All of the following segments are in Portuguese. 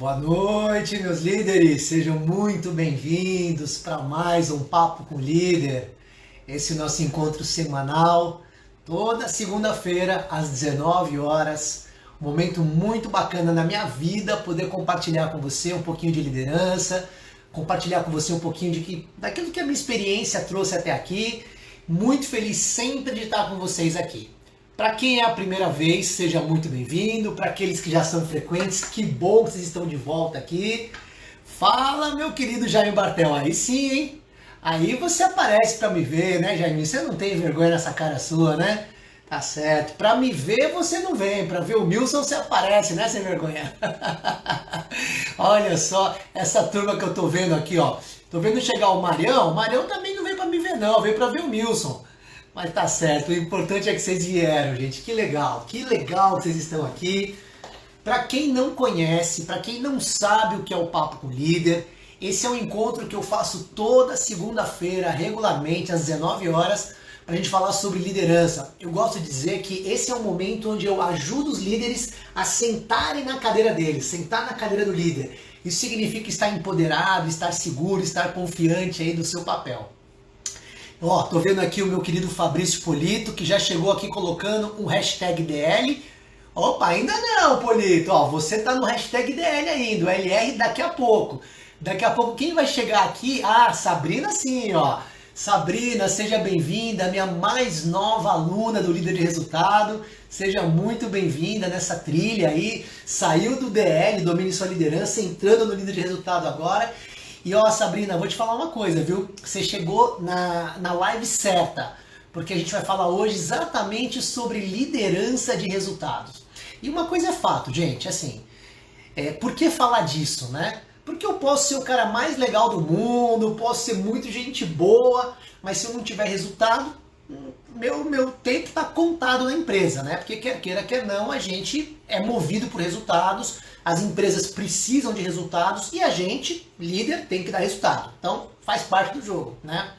Boa noite, meus líderes. Sejam muito bem-vindos para mais um Papo com Líder. Esse é o nosso encontro semanal, toda segunda-feira, às 19 horas. Um momento muito bacana na minha vida, poder compartilhar com você um pouquinho de liderança, compartilhar com você um pouquinho daquilo que a minha experiência trouxe até aqui. Muito feliz sempre de estar com vocês aqui. Para quem é a primeira vez, seja muito bem-vindo. Para aqueles que já são frequentes, que bom que vocês estão de volta aqui. Fala, meu querido Jaime Bartel, aí sim, hein? Aí você aparece para me ver, né, Jaime? Você não tem vergonha nessa cara sua, né? Tá certo. Para me ver, você não vem. Para ver o Milson, você aparece, né, sem vergonha? Olha só, essa turma que eu tô vendo aqui, ó. Tô vendo chegar o Marião. O Marião também não veio para me ver, não. Veio para ver o Milson. Mas tá certo, o importante é que vocês vieram, gente. Que legal que vocês estão aqui. Para quem não conhece, para quem não sabe o que é o Papo com Líder, esse é um encontro que eu faço toda segunda-feira, regularmente, às 19 horas, para a gente falar sobre liderança. Eu gosto de dizer que esse é um momento onde eu ajudo os líderes a sentarem na cadeira deles, sentar na cadeira do líder. Isso significa estar empoderado, estar seguro, estar confiante aí do seu papel. Ó, tô vendo aqui o meu querido Fabrício Polito, que já chegou aqui colocando um hashtag DL. Opa, ainda não, Polito. Ó, você tá no hashtag DL ainda, o LR daqui a pouco. Daqui a pouco, quem vai chegar aqui? Ah, Sabrina sim, ó. Sabrina, seja bem-vinda, minha mais nova aluna do Líder de Resultado. Seja muito bem-vinda nessa trilha aí. Saiu do DL, Domine Sua Liderança, entrando no Líder de Resultado agora. E ó, Sabrina, vou te falar uma coisa, viu? Você chegou na live certa, porque a gente vai falar hoje exatamente sobre liderança de resultados. E uma coisa é fato, gente, assim, por que falar disso, né? Porque eu posso ser o cara mais legal do mundo, posso ser muito gente boa, mas se eu não tiver resultado, meu tempo está contado na empresa, né? Porque quer queira, quer não, a gente é movido por resultados, as empresas precisam de resultados e a gente, líder, tem que dar resultado. Então, faz parte do jogo, né?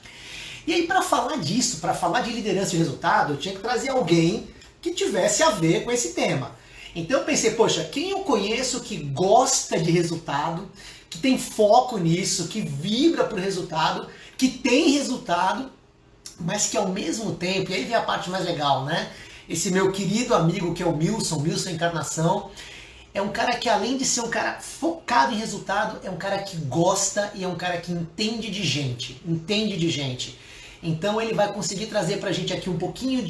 E aí, para falar disso, para falar de liderança de resultado, eu tinha que trazer alguém que tivesse a ver com esse tema. Então eu pensei, poxa, quem eu conheço que gosta de resultado, que tem foco nisso, que vibra por resultado, que tem resultado, mas que ao mesmo tempo, e aí vem a parte mais legal, né? Esse meu querido amigo que é o Milson Encarnação, é um cara que além de ser um cara focado em resultado, é um cara que gosta e é um cara que entende de gente, Então ele vai conseguir trazer pra gente aqui um pouquinho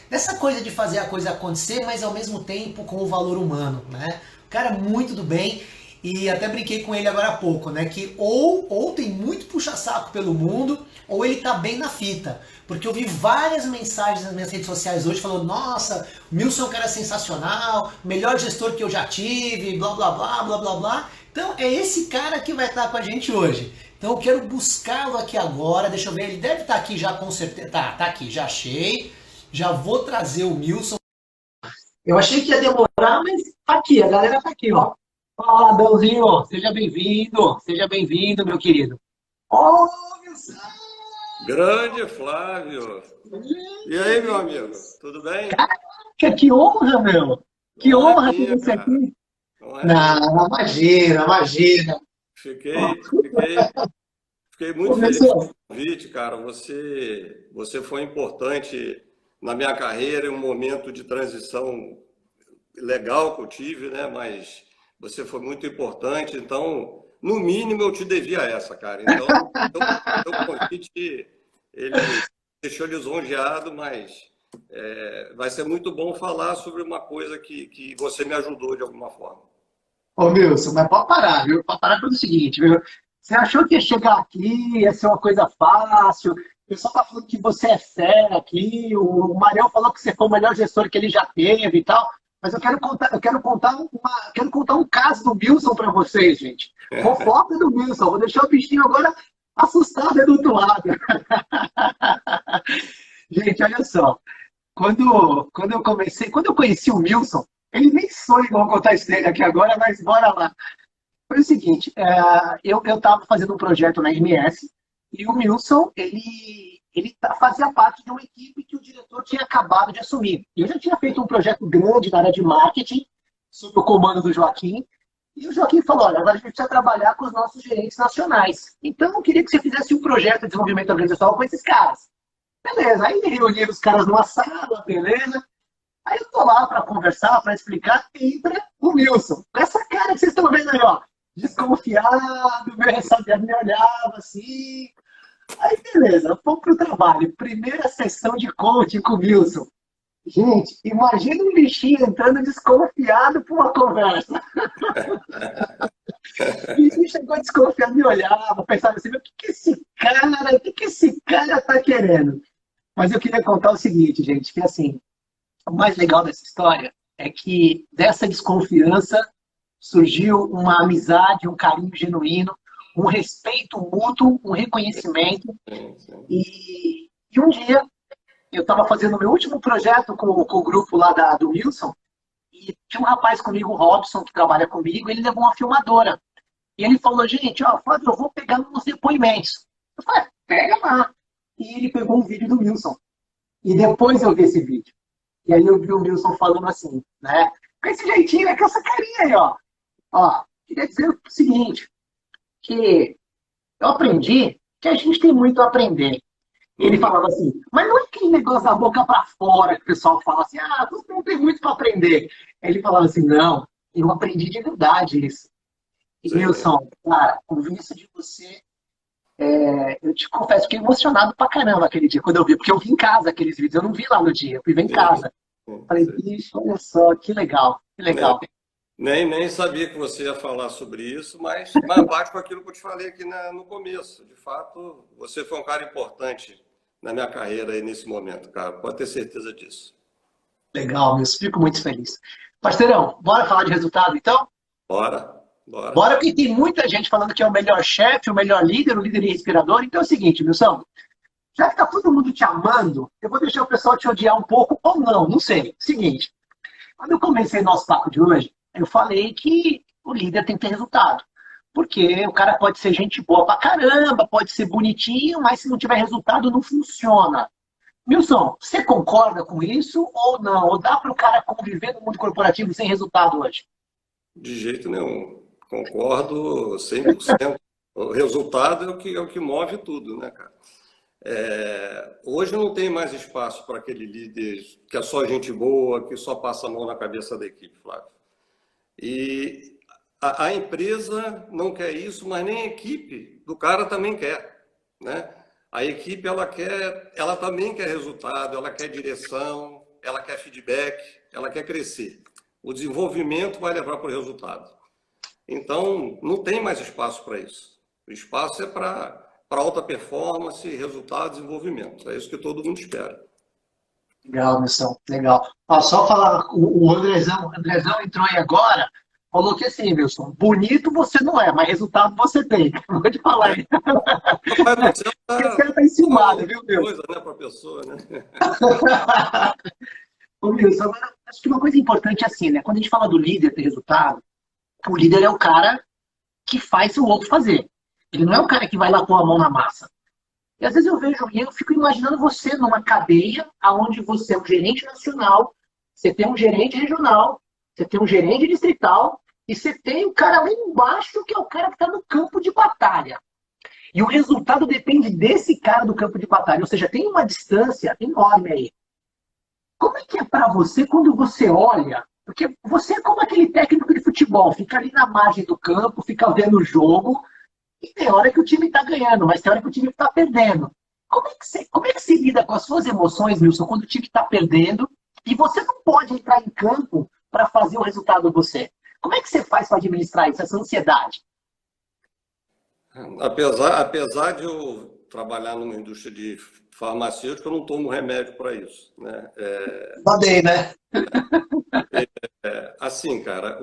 dessa coisa de fazer a coisa acontecer, mas ao mesmo tempo com o valor humano, né? O cara muito do bem. E até brinquei com ele agora há pouco, né? Que ou tem muito puxa-saco pelo mundo, ou ele tá bem na fita. Porque eu vi várias mensagens nas minhas redes sociais hoje falando, nossa, o Milson é um cara sensacional, melhor gestor que eu já tive, blá blá blá, blá blá blá. Então é esse cara que vai estar com a gente hoje. Então eu quero buscá-lo aqui agora, deixa eu ver, ele deve estar aqui já com certeza. Tá aqui, já achei. Já vou trazer o Milson. Eu achei que ia demorar, mas tá aqui, a galera tá aqui, ó. Fala, Adãozinho, seja bem-vindo, meu querido. Ô, Wilson! Grande Flávio! E aí, meu amigo? Tudo bem? Caraca, que honra, meu! Que Não é honra ter minha, você cara. aqui. Não é minha. Não, imagina, imagina. Fiquei Ô, muito feliz com Wilson, o convite, cara. Você foi importante na minha carreira, em um momento de transição legal que eu tive, né? Mas você foi muito importante, então, no mínimo, eu te devia essa, cara. Então, o convite, ele deixou lisonjeado, mas vai ser muito bom falar sobre uma coisa que você me ajudou de alguma forma. Ô, Wilson, mas pode parar, viu? Pode parar pelo seguinte, viu? Você achou que ia chegar aqui, ia ser uma coisa fácil? O pessoal tá falando que você é fera aqui, o Mariel falou que você foi o melhor gestor que ele já teve e tal. Mas eu quero contar um caso do Wilson para vocês, gente. Fofoca do Wilson. Vou deixar o bichinho agora assustado aí do outro lado. Gente, olha só. Quando eu conheci o Wilson, ele nem sonha que eu vou contar isso dele aqui agora, mas bora lá. Foi o seguinte, eu estava fazendo um projeto na MS e o Wilson, fazia parte de uma equipe que o diretor tinha acabado de assumir. Eu já tinha feito um projeto grande na área de marketing, sob o comando do Joaquim, E o Joaquim falou, olha, agora a gente precisa trabalhar com os nossos gerentes nacionais. Então, eu queria que você fizesse um projeto de desenvolvimento organizacional com esses caras. Beleza, aí reuni os caras numa sala, beleza. Aí eu tô lá para conversar, para explicar, e entra o Wilson. Com essa cara que vocês estão vendo aí, ó. Desconfiado, me olhava assim. Aí, beleza, fomos pro trabalho. Primeira sessão de coaching com o Wilson. Gente, imagina um bichinho entrando desconfiado para uma conversa. O bichinho chegou desconfiado, me olhava, pensava assim, o que que esse cara tá querendo? Mas eu queria contar o seguinte, gente, que assim, o mais legal dessa história é que dessa desconfiança surgiu uma amizade, um carinho genuíno, um respeito mútuo, um reconhecimento. E um dia eu estava fazendo o meu último projeto com o grupo lá do Wilson, e tinha um rapaz comigo, o Robson, que trabalha comigo, ele levou uma filmadora. E ele falou, gente, ó, Fábio, eu vou pegar uns depoimentos. Eu falei, pega lá. E ele pegou um vídeo do Wilson. E depois eu vi esse vídeo. E aí eu vi o Wilson falando assim, né? Com esse jeitinho, com essa carinha aí, ó. Ó, queria dizer o seguinte, que eu aprendi que a gente tem muito a aprender. Ele falava assim, mas não é aquele negócio da boca para fora que o pessoal fala assim, ah, você não tem muito para aprender. Ele falava assim, não, eu aprendi de verdade isso. E Wilson, cara, ouvir isso de você, eu te confesso, fiquei emocionado pra caramba aquele dia, quando eu vi, porque eu vi em casa aqueles vídeos, eu não vi lá no dia, eu fui ver em casa. Falei, bicho, olha só, que legal, que legal. Nem sabia que você ia falar sobre isso, mas bate com aquilo que eu te falei aqui no começo. De fato, você foi um cara importante na minha carreira aí nesse momento, cara. Pode ter certeza disso. Legal, Wilson, fico muito feliz. Parceirão, bora falar de resultado então? Bora. Bora, porque tem muita gente falando que é o melhor chefe, o melhor líder, o líder inspirador. Então é o seguinte, Wilson, já que tá todo mundo te amando, eu vou deixar o pessoal te odiar um pouco ou não, não sei. Seguinte, quando eu comecei nosso papo de hoje, eu falei que o líder tem que ter resultado. Porque o cara pode ser gente boa pra caramba, pode ser bonitinho, mas se não tiver resultado, não funciona. Wilson, você concorda com isso ou não? Ou dá para o cara conviver no mundo corporativo sem resultado hoje? De jeito nenhum. Concordo 100%. O resultado é o que move tudo, né, cara? Hoje não tem mais espaço para aquele líder que é só gente boa, que só passa a mão na cabeça da equipe, Flávio. E a empresa não quer isso, mas nem a equipe do cara também quer, né? A equipe ela também quer resultado, ela quer direção, ela quer feedback, ela quer crescer. O desenvolvimento vai levar para o resultado. Então, não tem mais espaço para isso. O espaço é para alta performance, resultado, desenvolvimento. É isso que todo mundo espera. Legal, Wilson, legal. Ó, só falar, o Andrezão entrou aí agora, falou que assim, Wilson, bonito você não é, mas resultado você tem. Vou te falar aí. Mas você Esse cara tá enciumado, viu, Wilson? coisa, né, para a pessoa, né? Ô, Wilson, agora, acho que uma coisa importante é assim, né? Quando a gente fala do líder ter resultado, o líder é o cara que faz o outro fazer. Ele não é o cara que vai lá pôr a mão na massa. E às vezes eu vejo e eu fico imaginando você numa cadeia onde você é um gerente nacional, você tem um gerente regional, você tem um gerente distrital e você tem o cara lá embaixo que é o cara que está no campo de batalha. E o resultado depende desse cara do campo de batalha. Ou seja, tem uma distância enorme aí. Como é que é para você quando você olha? Porque você é como aquele técnico de futebol, fica ali na margem do campo, fica vendo o jogo, e tem hora que o time está ganhando, mas tem hora que o time está perdendo. Como é que você lida com as suas emoções, Wilson, quando o time está perdendo e você não pode entrar em campo para fazer o resultado você? Como é que você faz para administrar isso, essa ansiedade? Apesar de eu trabalhar numa indústria de farmacêutica, eu não tomo remédio para isso, né? Mandei, né? Assim, cara,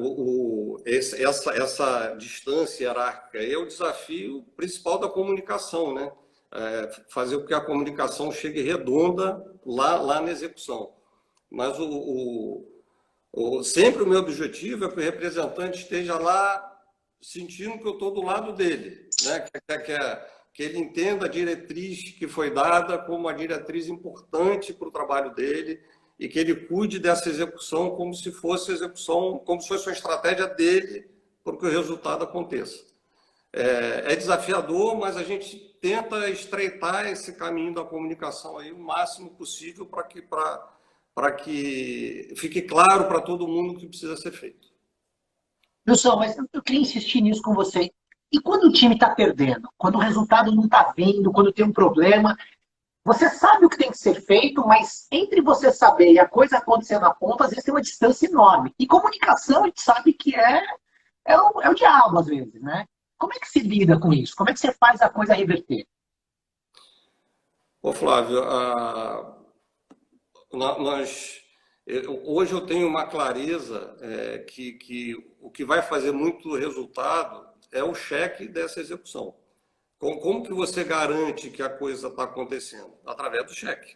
essa distância hierárquica é o desafio principal da comunicação, né? Fazer com que a comunicação chegue redonda lá na execução. Mas sempre o meu objetivo é que o representante esteja lá sentindo que eu estou do lado dele, né? Que ele entenda a diretriz que foi dada como uma diretriz importante para o trabalho dele e que ele cuide dessa execução como se fosse uma estratégia dele para que o resultado aconteça. É desafiador, mas a gente tenta estreitar esse caminho da comunicação aí o máximo possível para que fique claro para todo mundo o que precisa ser feito. Wilson, mas eu queria insistir nisso com você. E quando o time está perdendo? Quando o resultado não está vindo, quando tem um problema, você sabe o que tem que ser feito, mas entre você saber e a coisa acontecer na ponta, às vezes tem uma distância enorme. E comunicação, a gente sabe que é o diabo, às vezes, né? Como é que se lida com isso? Como é que você faz a coisa reverter? Ô Flávio, hoje eu tenho uma clareza que o que vai fazer muito resultado é o cheque dessa execução. Como que você garante que a coisa está acontecendo? Através do cheque,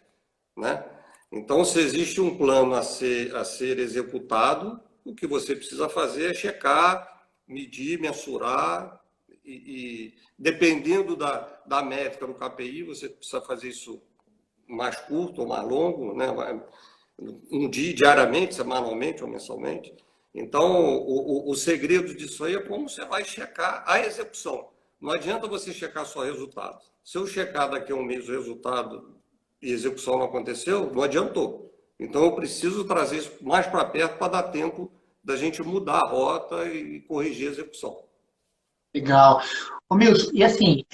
né? Então, se existe um plano a ser executado, o que você precisa fazer é checar, medir, mensurar e dependendo da métrica do KPI, você precisa fazer isso mais curto ou mais longo, né? Um dia, diariamente, semanalmente ou mensalmente. Então, o segredo disso aí é como você vai checar a execução. Não adianta você checar só resultado. Se eu checar daqui a um mês o resultado e a execução não aconteceu, não adiantou. Então, eu preciso trazer isso mais para perto para dar tempo da gente mudar a rota e corrigir a execução. Legal. Ô, Milson, e assim,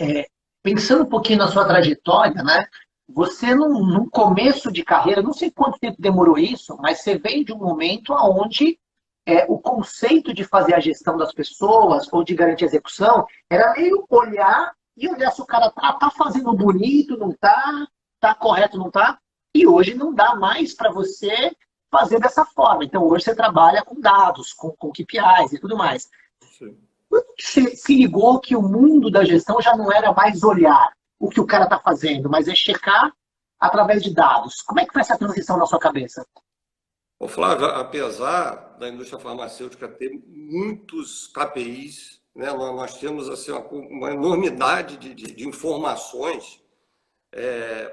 pensando um pouquinho na sua trajetória, né? Você, num começo de carreira, não sei quanto tempo demorou isso, mas você veio de um momento onde o conceito de fazer a gestão das pessoas ou de garantir a execução era meio olhar e olhar se o cara tá fazendo bonito, não tá correto, não tá. E hoje não dá mais para você fazer dessa forma. Então, hoje você trabalha com dados, com KPIs e tudo mais. Sim. Quando você se ligou que o mundo da gestão já não era mais olhar o que o cara está fazendo, mas é checar através de dados? Como é que foi essa transição na sua cabeça? Ô Flávio, apesar da indústria farmacêutica ter muitos KPIs, né, nós temos assim, uma enormidade de informações,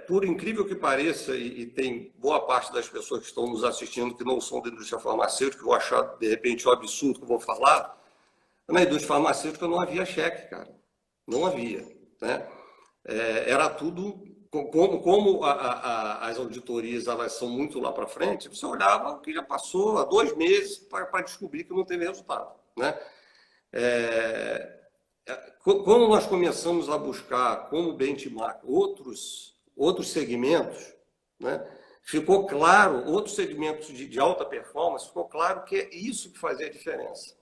por incrível que pareça, e tem boa parte das pessoas que estão nos assistindo que não são da indústria farmacêutica, vão achar de repente um absurdo que eu vou falar, na indústria farmacêutica não havia cheque, cara. Não havia, né? Era tudo, como as auditorias elas são muito lá para frente, você olhava o que já passou há 2 meses para descobrir que não teve resultado, né? Quando nós começamos a buscar como benchmark outros segmentos, né? Ficou claro, outros segmentos de alta performance, ficou claro que é isso que fazia a diferença.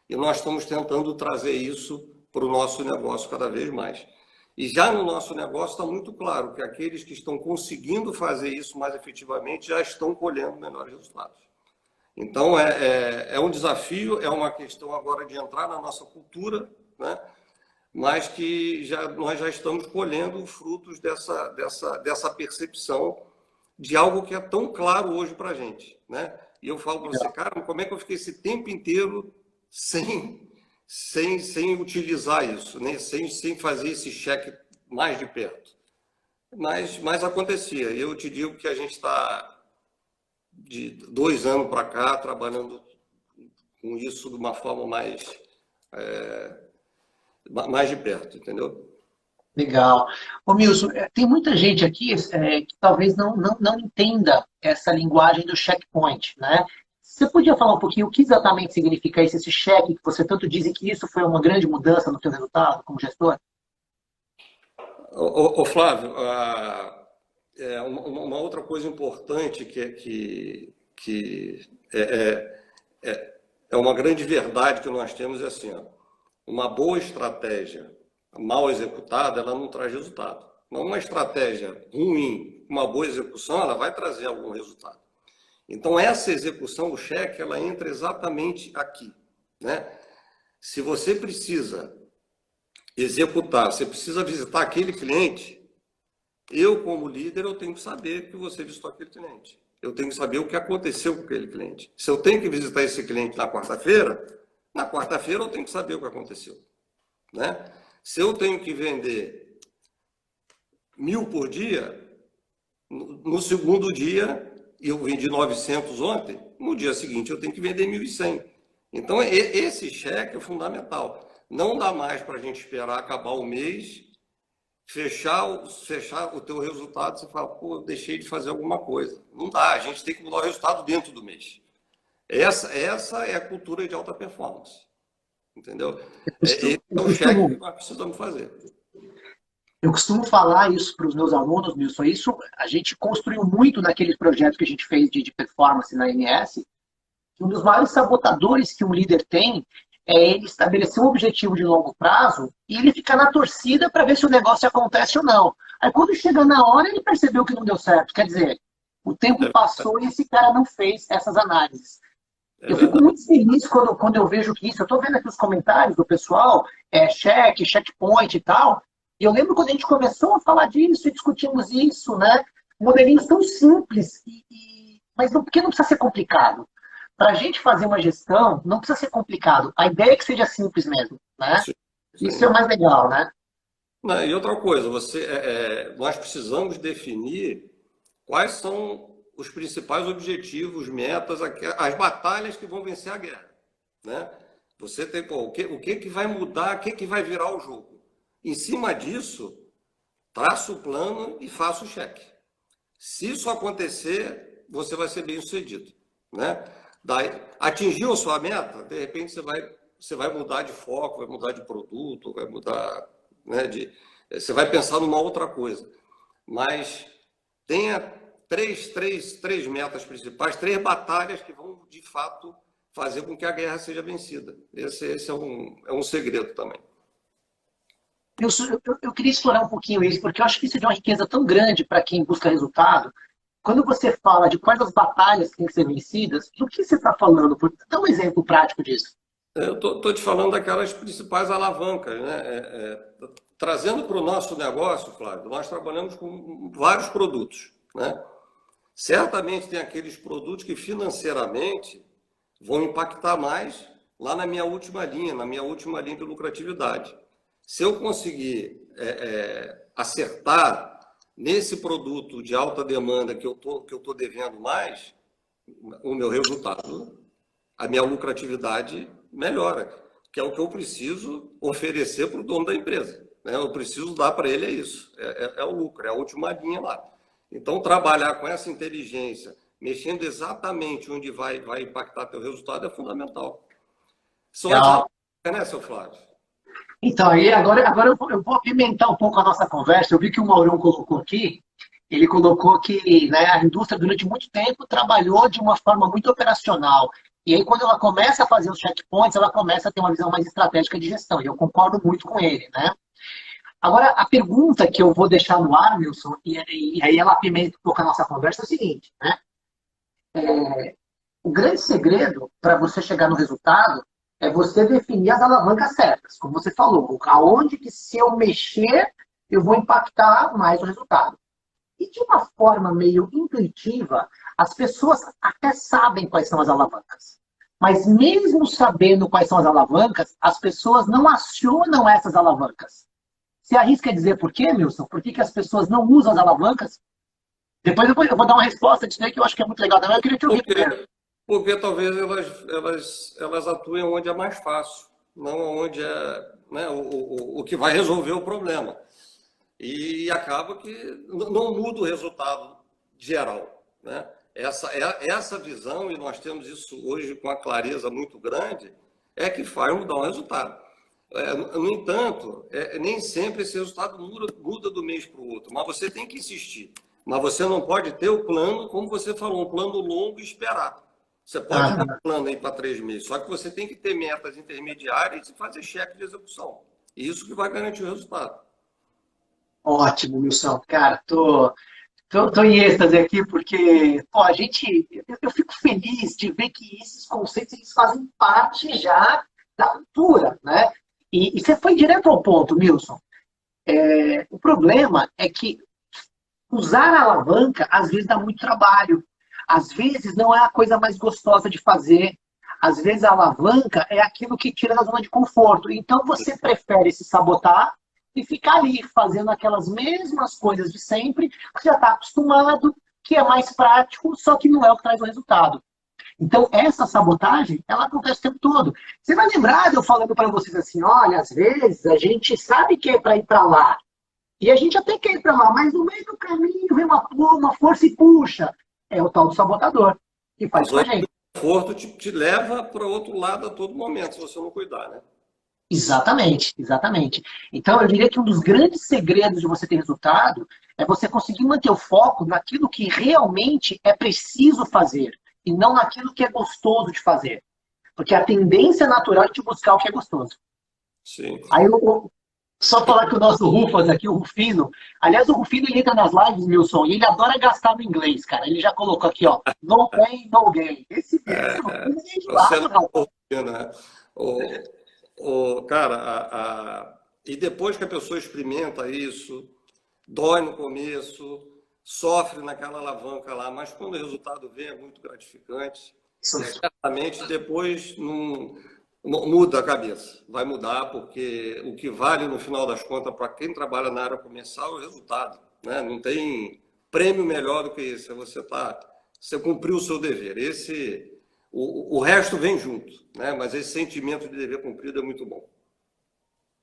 E nós estamos tentando trazer isso para o nosso negócio cada vez mais. E já no nosso negócio está muito claro que aqueles que estão conseguindo fazer isso mais efetivamente já estão colhendo melhores resultados. Então, é um desafio, é uma questão agora de entrar na nossa cultura, né? Mas que nós já estamos colhendo frutos dessa percepção de algo que é tão claro hoje para a gente, né? E eu falo para você, cara, como é que eu fiquei esse tempo inteiro sem utilizar isso, né? sem fazer esse cheque mais de perto. Mas acontecia. Eu te digo que a gente está de 2 anos para cá trabalhando com isso de uma forma mais de perto, entendeu? Legal. Ô, Milson, tem muita gente aqui que talvez não entenda essa linguagem do checkpoint, né? Você podia falar um pouquinho o que exatamente significa esse cheque que você tanto diz e que isso foi uma grande mudança no seu resultado como gestor? Ô Flávio, uma outra coisa importante que é uma grande verdade que nós temos é assim, ó, uma boa estratégia mal executada, ela não traz resultado. Uma estratégia ruim, uma boa execução, ela vai trazer algum resultado. Então, essa execução do cheque, ela entra exatamente aqui, né? Se você precisa executar, você precisa visitar aquele cliente, eu, como líder, eu tenho que saber que você visitou aquele cliente. Eu tenho que saber o que aconteceu com aquele cliente. Se eu tenho que visitar esse cliente na quarta-feira eu tenho que saber o que aconteceu, né? Se eu tenho que vender 1.000 por dia, no segundo dia, eu vendi 900 ontem, no dia seguinte eu tenho que vender 1.100. Então, esse cheque é fundamental. Não dá mais para a gente esperar acabar o mês, fechar o teu resultado, você fala, pô, eu deixei de fazer alguma coisa. Não dá, a gente tem que mudar o resultado dentro do mês. Essa é a cultura de alta performance. Entendeu? Esse é o cheque que nós precisamos fazer. Eu costumo falar isso para os meus alunos, Nilson. Isso a gente construiu muito naqueles projetos que a gente fez de performance na MS. Um dos maiores sabotadores que um líder tem é ele estabelecer um objetivo de longo prazo e ele ficar na torcida para ver se o negócio acontece ou não. Aí quando chega na hora, ele percebeu que não deu certo. Quer dizer, o tempo passou e esse cara não fez essas análises. Eu fico muito feliz quando eu vejo que isso. Eu estou vendo aqui os comentários do pessoal, checkpoint e tal. E eu lembro quando a gente começou a falar disso e discutimos isso, né? Modelinhos tão simples, mas porque não precisa ser complicado. Para a gente fazer uma gestão, não precisa ser complicado. A ideia é que seja simples mesmo, né? Sim. Isso é o mais legal, né? Não, e outra coisa, nós precisamos definir quais são os principais objetivos, metas, as batalhas que vão vencer a guerra, né? Você tem, pô, o que vai mudar, o que vai virar o jogo. Em cima disso, traça o plano e faça o cheque. Se isso acontecer, você vai ser bem sucedido, né? Daí, atingiu a sua meta, de repente você vai mudar de foco, vai mudar de produto, vai mudar, né, você vai pensar numa outra coisa. Mas tenha três metas principais, 3 batalhas que vão, de fato, fazer com que a guerra seja vencida. Esse é um segredo também. Eu queria explorar um pouquinho isso, porque eu acho que isso é de uma riqueza tão grande para quem busca resultado. Quando você fala de quais as batalhas que têm que ser vencidas, do que você está falando? Dá um exemplo prático disso. Eu estou te falando daquelas principais alavancas, né? Trazendo para o nosso negócio, Flávio, nós trabalhamos com vários produtos, né? Certamente tem aqueles produtos que financeiramente vão impactar mais lá na minha última linha de lucratividade. Se eu conseguir acertar nesse produto de alta demanda que eu tô devendo mais, o meu resultado, a minha lucratividade melhora, que é o que eu preciso oferecer para o dono da empresa, né? Eu preciso dar para ele isso, é o lucro, é a última linha lá. Então, trabalhar com essa inteligência, mexendo exatamente onde vai impactar teu resultado é fundamental. Só né, seu Flávio? Então, aí agora eu vou apimentar um pouco a nossa conversa. Eu vi que o Maurão colocou aqui, ele colocou que, né, a indústria durante muito tempo trabalhou de uma forma muito operacional. E aí, quando ela começa a fazer os checkpoints, ela começa a ter uma visão mais estratégica de gestão. E eu concordo muito com ele, né? Agora, a pergunta que eu vou deixar no ar, Wilson, e aí ela apimenta um pouco a nossa conversa, é o seguinte, né? O grande segredo para você chegar no resultado é você definir as alavancas certas, como você falou, aonde que se eu mexer, eu vou impactar mais o resultado. E de uma forma meio intuitiva, as pessoas até sabem quais são as alavancas. Mas mesmo sabendo quais são as alavancas, as pessoas não acionam essas alavancas. Você arrisca a dizer por quê, Milson? Por que as pessoas não usam as alavancas? Depois eu vou dar uma resposta disso aí que eu acho que é muito legal também. Eu queria te ouvir primeiro. Porque talvez elas atuem onde é mais fácil, não onde é, né, o que vai resolver o problema. E acaba que não muda o resultado geral, né? Essa visão, e nós temos isso hoje com uma clareza muito grande, é que faz mudar o resultado. No entanto, nem sempre esse resultado muda do mês para o outro, mas você tem que insistir. Mas você não pode ter o plano, como você falou, um plano longo e esperar. Você pode ter um plano aí para 3 meses, só que você tem que ter metas intermediárias e fazer cheque de execução. Isso que vai garantir o resultado. Ótimo, Wilson. Cara, tô em êxtase aqui porque, pô, eu fico feliz de ver que esses conceitos eles fazem parte já da cultura, né? E você foi direto ao ponto, Wilson. O problema é que usar a alavanca às vezes dá muito trabalho. Às vezes não é a coisa mais gostosa de fazer. Às vezes a alavanca é aquilo que tira da zona de conforto. Então você prefere se sabotar e ficar ali fazendo aquelas mesmas coisas de sempre, que já está acostumado, que é mais prático, só que não é o que traz o resultado. Então, essa sabotagem, ela acontece o tempo todo. Você vai lembrar de eu falando para vocês assim, olha, às vezes a gente sabe que é para ir para lá, e a gente até quer ir para lá, mas no meio do caminho vem uma força e puxa. É o tal do sabotador, que A faz com a zona de gente. conforto te leva para o outro lado a todo momento, se você não cuidar, né? Exatamente, exatamente. Então, eu diria que um dos grandes segredos de você ter resultado é você conseguir manter o foco naquilo que realmente é preciso fazer e não naquilo que é gostoso de fazer. Porque a tendência natural é de buscar o que é gostoso. Sim. Aí, só falar que o nosso Rufas aqui, o Rufino, aliás, o Rufino ele entra nas lives, Milson, e ele adora gastar no inglês, cara. Ele já colocou aqui, ó, no pain, no gain. Esse Rufino é de Você lado, não rapaz. confia, né? Cara, e depois que a pessoa experimenta isso, dói no começo, sofre naquela alavanca lá, mas quando o resultado vem é muito gratificante. Isso E mesmo. certamente depois não muda a cabeça. Vai mudar, porque o que vale no final das contas para quem trabalha na área comercial é o resultado, né? Não tem prêmio melhor do que esse. Você cumpriu o seu dever. O resto vem junto, né? Mas esse sentimento de dever cumprido é muito bom.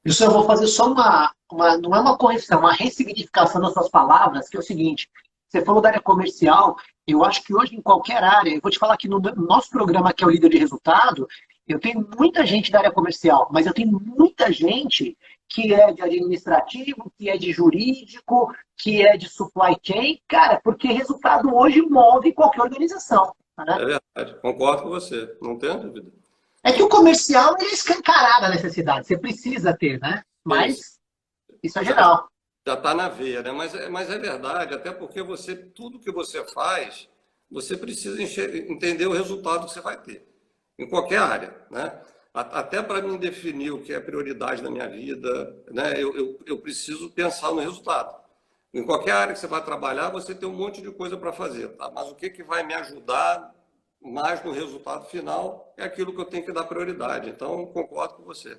Isso eu vou fazer só não é uma correção, uma ressignificação das suas palavras, que é o seguinte, você falou da área comercial, eu acho que hoje em qualquer área, eu vou te falar que no nosso programa, que é o Líder de Resultado, eu tenho muita gente da área comercial, mas eu tenho muita gente que é de administrativo, que é de jurídico, que é de supply chain, cara, porque resultado hoje move qualquer organização, né? É verdade, concordo com você, não tenho dúvida. É que o comercial ele é escancarado a necessidade, você precisa ter, né? Esse Mas isso é já geral. já está na veia, né? Mas é verdade, até porque tudo que você faz, você precisa entender o resultado que você vai ter, em qualquer área, né? Até para mim definir o que é prioridade na minha vida, né? Eu preciso pensar no resultado. Em qualquer área que você vai trabalhar, você tem um monte de coisa para fazer, tá? Mas o que que vai me ajudar mais no resultado final é aquilo que eu tenho que dar prioridade. Então, concordo com você.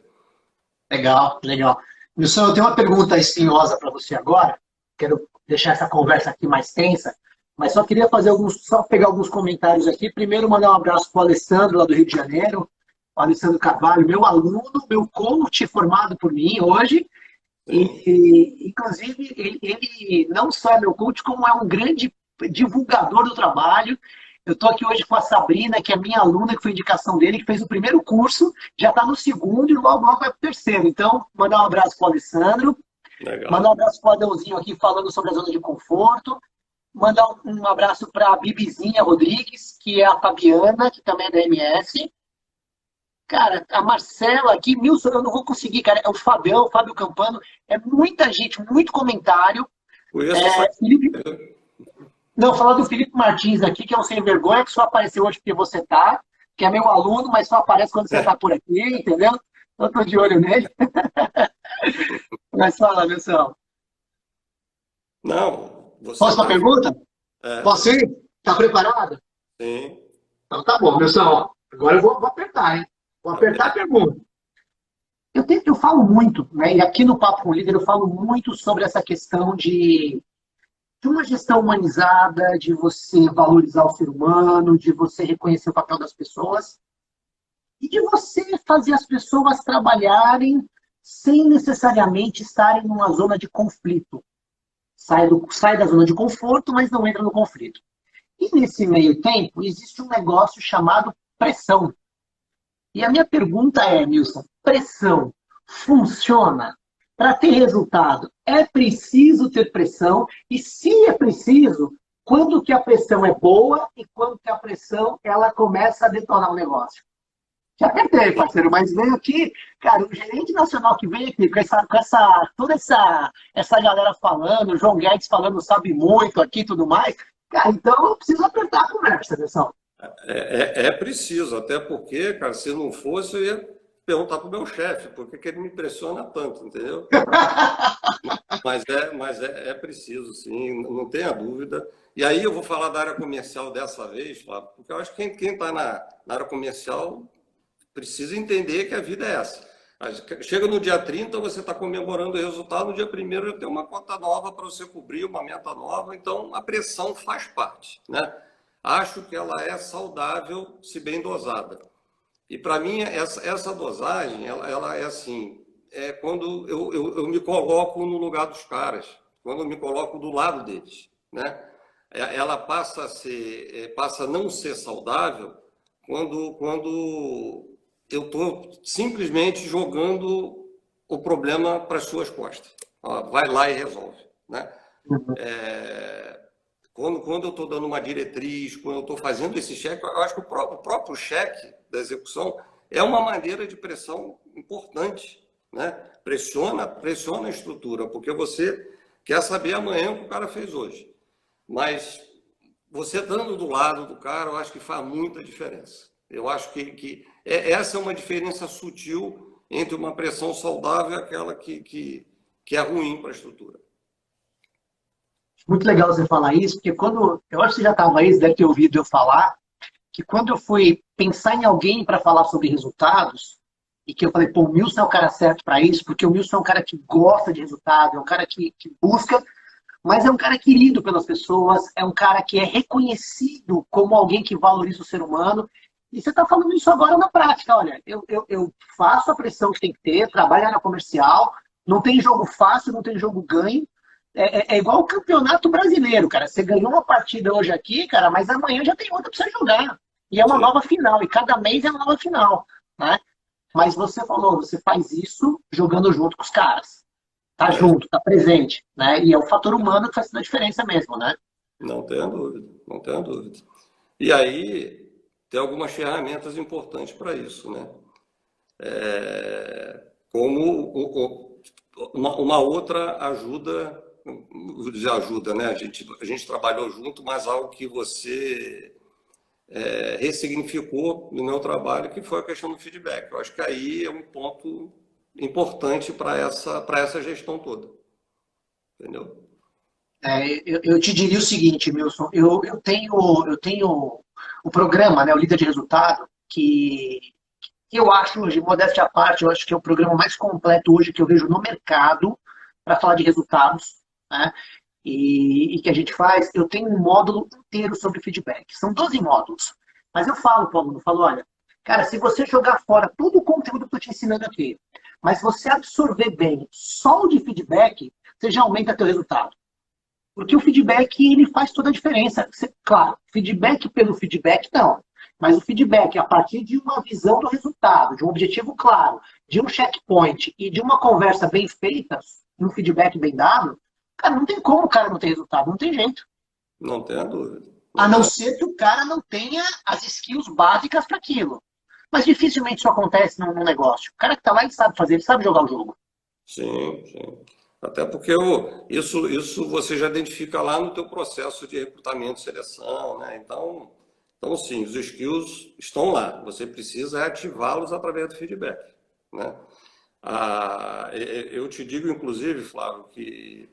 Legal, legal. Wilson, eu tenho uma pergunta espinhosa para você agora. Quero deixar essa conversa aqui mais tensa, mas só queria fazer só pegar alguns comentários aqui. Primeiro, mandar um abraço para o Alessandro, lá do Rio de Janeiro. O Alessandro Carvalho, meu aluno, meu coach formado por mim hoje. Sim. Inclusive, ele não só é meu coach, como é um grande divulgador do trabalho. Eu estou aqui hoje com a Sabrina, que é minha aluna, que foi indicação dele, que fez o primeiro curso, já está no segundo e logo, logo vai para o terceiro. Então, mandar um abraço para o Alessandro, mandar um Legal. abraço para o Adãozinho aqui falando sobre a zona de conforto, mandar um abraço para a Bibizinha Rodrigues, que é a Fabiana, que também é da MS. Cara, a Marcela aqui, Milson, eu não vou conseguir, cara. É o Fabião, o Fábio Campano, é muita gente, muito comentário. Conheço essa. Não, falar do Felipe Martins aqui, que é um sem vergonha, que só apareceu hoje porque você tá, que é meu aluno, mas só aparece quando você tá por aqui, entendeu? Eu tô de olho nele. Mas fala, Wilson. Não, você Posso uma está. pergunta? É, Posso ir? Tá preparado? sim. Então tá bom, Wilson. Agora eu vou apertar, hein? Vou Tá apertar a bem. pergunta. Eu falo muito, né? E aqui no Papo com o Líder eu falo muito sobre essa questão de uma gestão humanizada, de você valorizar o ser humano, de você reconhecer o papel das pessoas e de você fazer as pessoas trabalharem sem necessariamente estarem numa zona de conflito. Sai da zona de conforto, mas não entra no conflito. E nesse meio tempo, existe um negócio chamado pressão. E a minha pergunta é, Nilson, pressão funciona? Para ter resultado, é preciso ter pressão? E se é preciso, quando que a pressão é boa e quando que a pressão ela começa a detonar o negócio? Já apertei, parceiro, mas veio aqui, cara, o gerente nacional que veio aqui, toda essa galera falando, o João Guedes falando sabe muito aqui e tudo mais, cara, então eu preciso apertar a conversa, pessoal. É preciso, até porque, cara, se não fosse, eu ia perguntar para o meu chefe, por que que ele me pressiona tanto, entendeu? Mas é preciso, sim, não tenha dúvida. E aí eu vou falar da área comercial dessa vez, Flávio, porque eu acho que quem está na área comercial precisa entender que a vida é essa. Chega no dia 30, você está comemorando o resultado, no dia 1º já tem uma conta nova para você cobrir, uma meta nova, então a pressão faz parte, né? acho que ela é saudável se bem dosada. E para mim, essa dosagem, ela é assim, é quando eu me coloco no lugar dos caras, quando eu me coloco do lado deles, né? Ela passa a não ser saudável quando eu estou simplesmente jogando o problema para as suas costas. Ó, vai lá e resolve, né? Uhum. Quando eu estou dando uma diretriz, quando eu estou fazendo esse cheque, eu acho que o próprio cheque da execução é uma maneira de pressão importante, né? Pressiona a estrutura, porque você quer saber amanhã o que o cara fez hoje. Mas você estando do lado do cara, eu acho que faz muita diferença. Eu acho que essa é uma diferença sutil entre uma pressão saudável e aquela que é ruim para a estrutura. Muito legal você falar isso, porque quando. Eu acho que você já estava aí, você deve ter ouvido eu falar, que quando eu fui pensar em alguém para falar sobre resultados, e que eu falei, pô, o Milson é o cara certo para isso, porque o Milson é um cara que gosta de resultado, é um cara que busca, mas é um cara querido pelas pessoas, é um cara que é reconhecido como alguém que valoriza o ser humano. E você está falando isso agora na prática. Olha, eu faço a pressão que tem que ter, trabalho na comercial, não tem jogo fácil, não tem jogo ganho. É igual o campeonato brasileiro, cara. Você ganhou uma partida hoje aqui, cara, mas amanhã já tem outra para você jogar. E é uma Sim. nova final, e cada mês é uma nova final, né? Mas você falou, você faz isso jogando junto com os caras. Tá É, junto, tá presente, né? E é o fator humano que faz toda a diferença mesmo, né? não tenho dúvida, não tenho dúvida. E aí tem algumas ferramentas importantes para isso, né? Como uma outra ajuda, vou dizer ajuda, né? A gente trabalhou junto, mas algo que você ressignificou no meu trabalho, que foi a questão do feedback. Eu acho que aí é um ponto importante para essa gestão toda, entendeu? Eu te diria o seguinte, Milson, eu tenho o programa, né, o Líder de Resultado, que eu acho hoje, modéstia à parte, eu acho que é o programa mais completo hoje que eu vejo no mercado para falar de resultados, né? E que a gente faz, eu tenho um módulo inteiro sobre feedback. São 12 módulos. Mas eu falo para o aluno, falo, olha, cara, se você jogar fora todo o conteúdo que eu estou te ensinando aqui, mas você absorver bem só o de feedback, você já aumenta teu resultado. Porque o feedback, ele faz toda a diferença. Claro, feedback pelo feedback, não. Mas o feedback, a partir de uma visão do resultado, de um objetivo claro, de um checkpoint e de uma conversa bem feita, um feedback bem dado, cara, não tem como o cara não ter resultado, não tem jeito. Não tenha dúvida. A não ser que o cara não tenha as skills básicas para aquilo. Mas dificilmente isso acontece num negócio. O cara que está lá, ele sabe fazer, ele sabe jogar o jogo. Sim, sim. Até porque isso você já identifica lá no teu processo de recrutamento e seleção, né? Então, sim, os skills estão lá. Você precisa ativá-los através do feedback, né? Eu te digo, inclusive, Flávio, que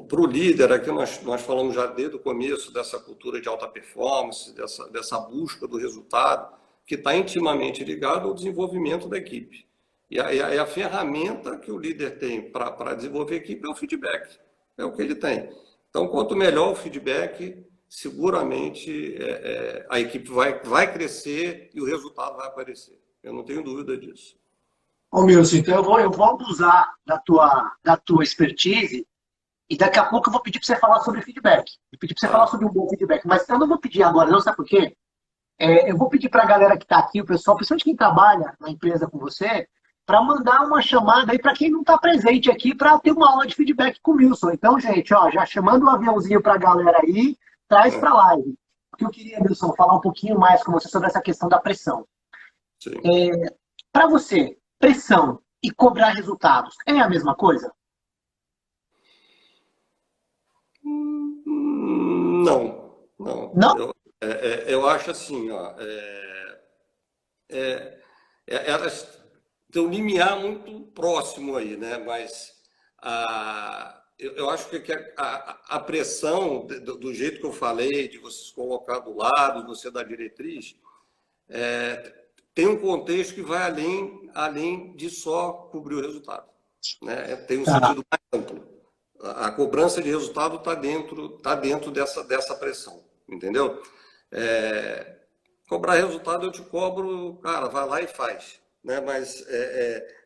para o líder, aqui nós falamos já desde o começo dessa cultura de alta performance, dessa busca do resultado, que está intimamente ligado ao desenvolvimento da equipe. E a ferramenta que o líder tem para desenvolver a equipe é o feedback. É o que ele tem. Então, quanto melhor o feedback, seguramente a equipe vai crescer e o resultado vai aparecer. Eu não tenho dúvida disso. Ô, Milson, então eu vou abusar da tua expertise e daqui a pouco eu vou pedir para você falar sobre feedback. Vou pedir para você falar Tá? sobre um bom feedback. Mas eu não vou pedir agora, não, sabe por quê? Eu vou pedir para a galera que está aqui, o pessoal, principalmente quem trabalha na empresa com você, para mandar uma chamada aí para quem não está presente aqui para ter uma aula de feedback com o Milson. Então, gente, ó, já chamando um aviãozinho para a galera aí, traz para a live. Porque eu queria, Milson, falar um pouquinho mais com você sobre essa questão da pressão. Sim. Para você, pressão e cobrar resultados é a mesma coisa? Não, não. Não? Eu acho assim, ó, elas têm um limiar muito próximo aí, né? Mas eu acho que a pressão, do jeito que eu falei, de você se colocar do lado, você dar diretriz, tem um contexto que vai além de só cobrir o resultado, né? Tem um Tá. sentido mais amplo. A cobrança de resultado está dentro dessa pressão, entendeu? Cobrar resultado eu te cobro, cara, vai lá e faz, né? Mas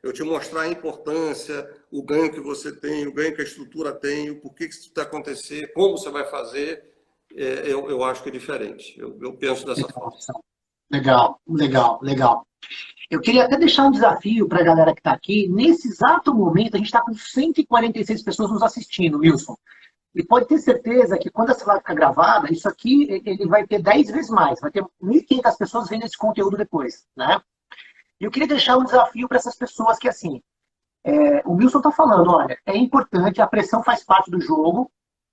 eu te mostrar a importância, o ganho que você tem, o ganho que a estrutura tem, o porquê que isso vai acontecer, como você vai fazer, eu acho que é diferente. Eu penso dessa forma. Legal, legal, legal. Eu queria até deixar um desafio para a galera que está aqui. Nesse exato momento, a gente está com 146 pessoas nos assistindo, Wilson. E pode ter certeza que quando essa live ficar gravada, isso aqui ele vai ter 10 vezes mais. Vai ter 1.500 pessoas vendo esse conteúdo depois, né? E eu queria deixar um desafio para essas pessoas que, assim, o Wilson está falando, olha, é importante, a pressão faz parte do jogo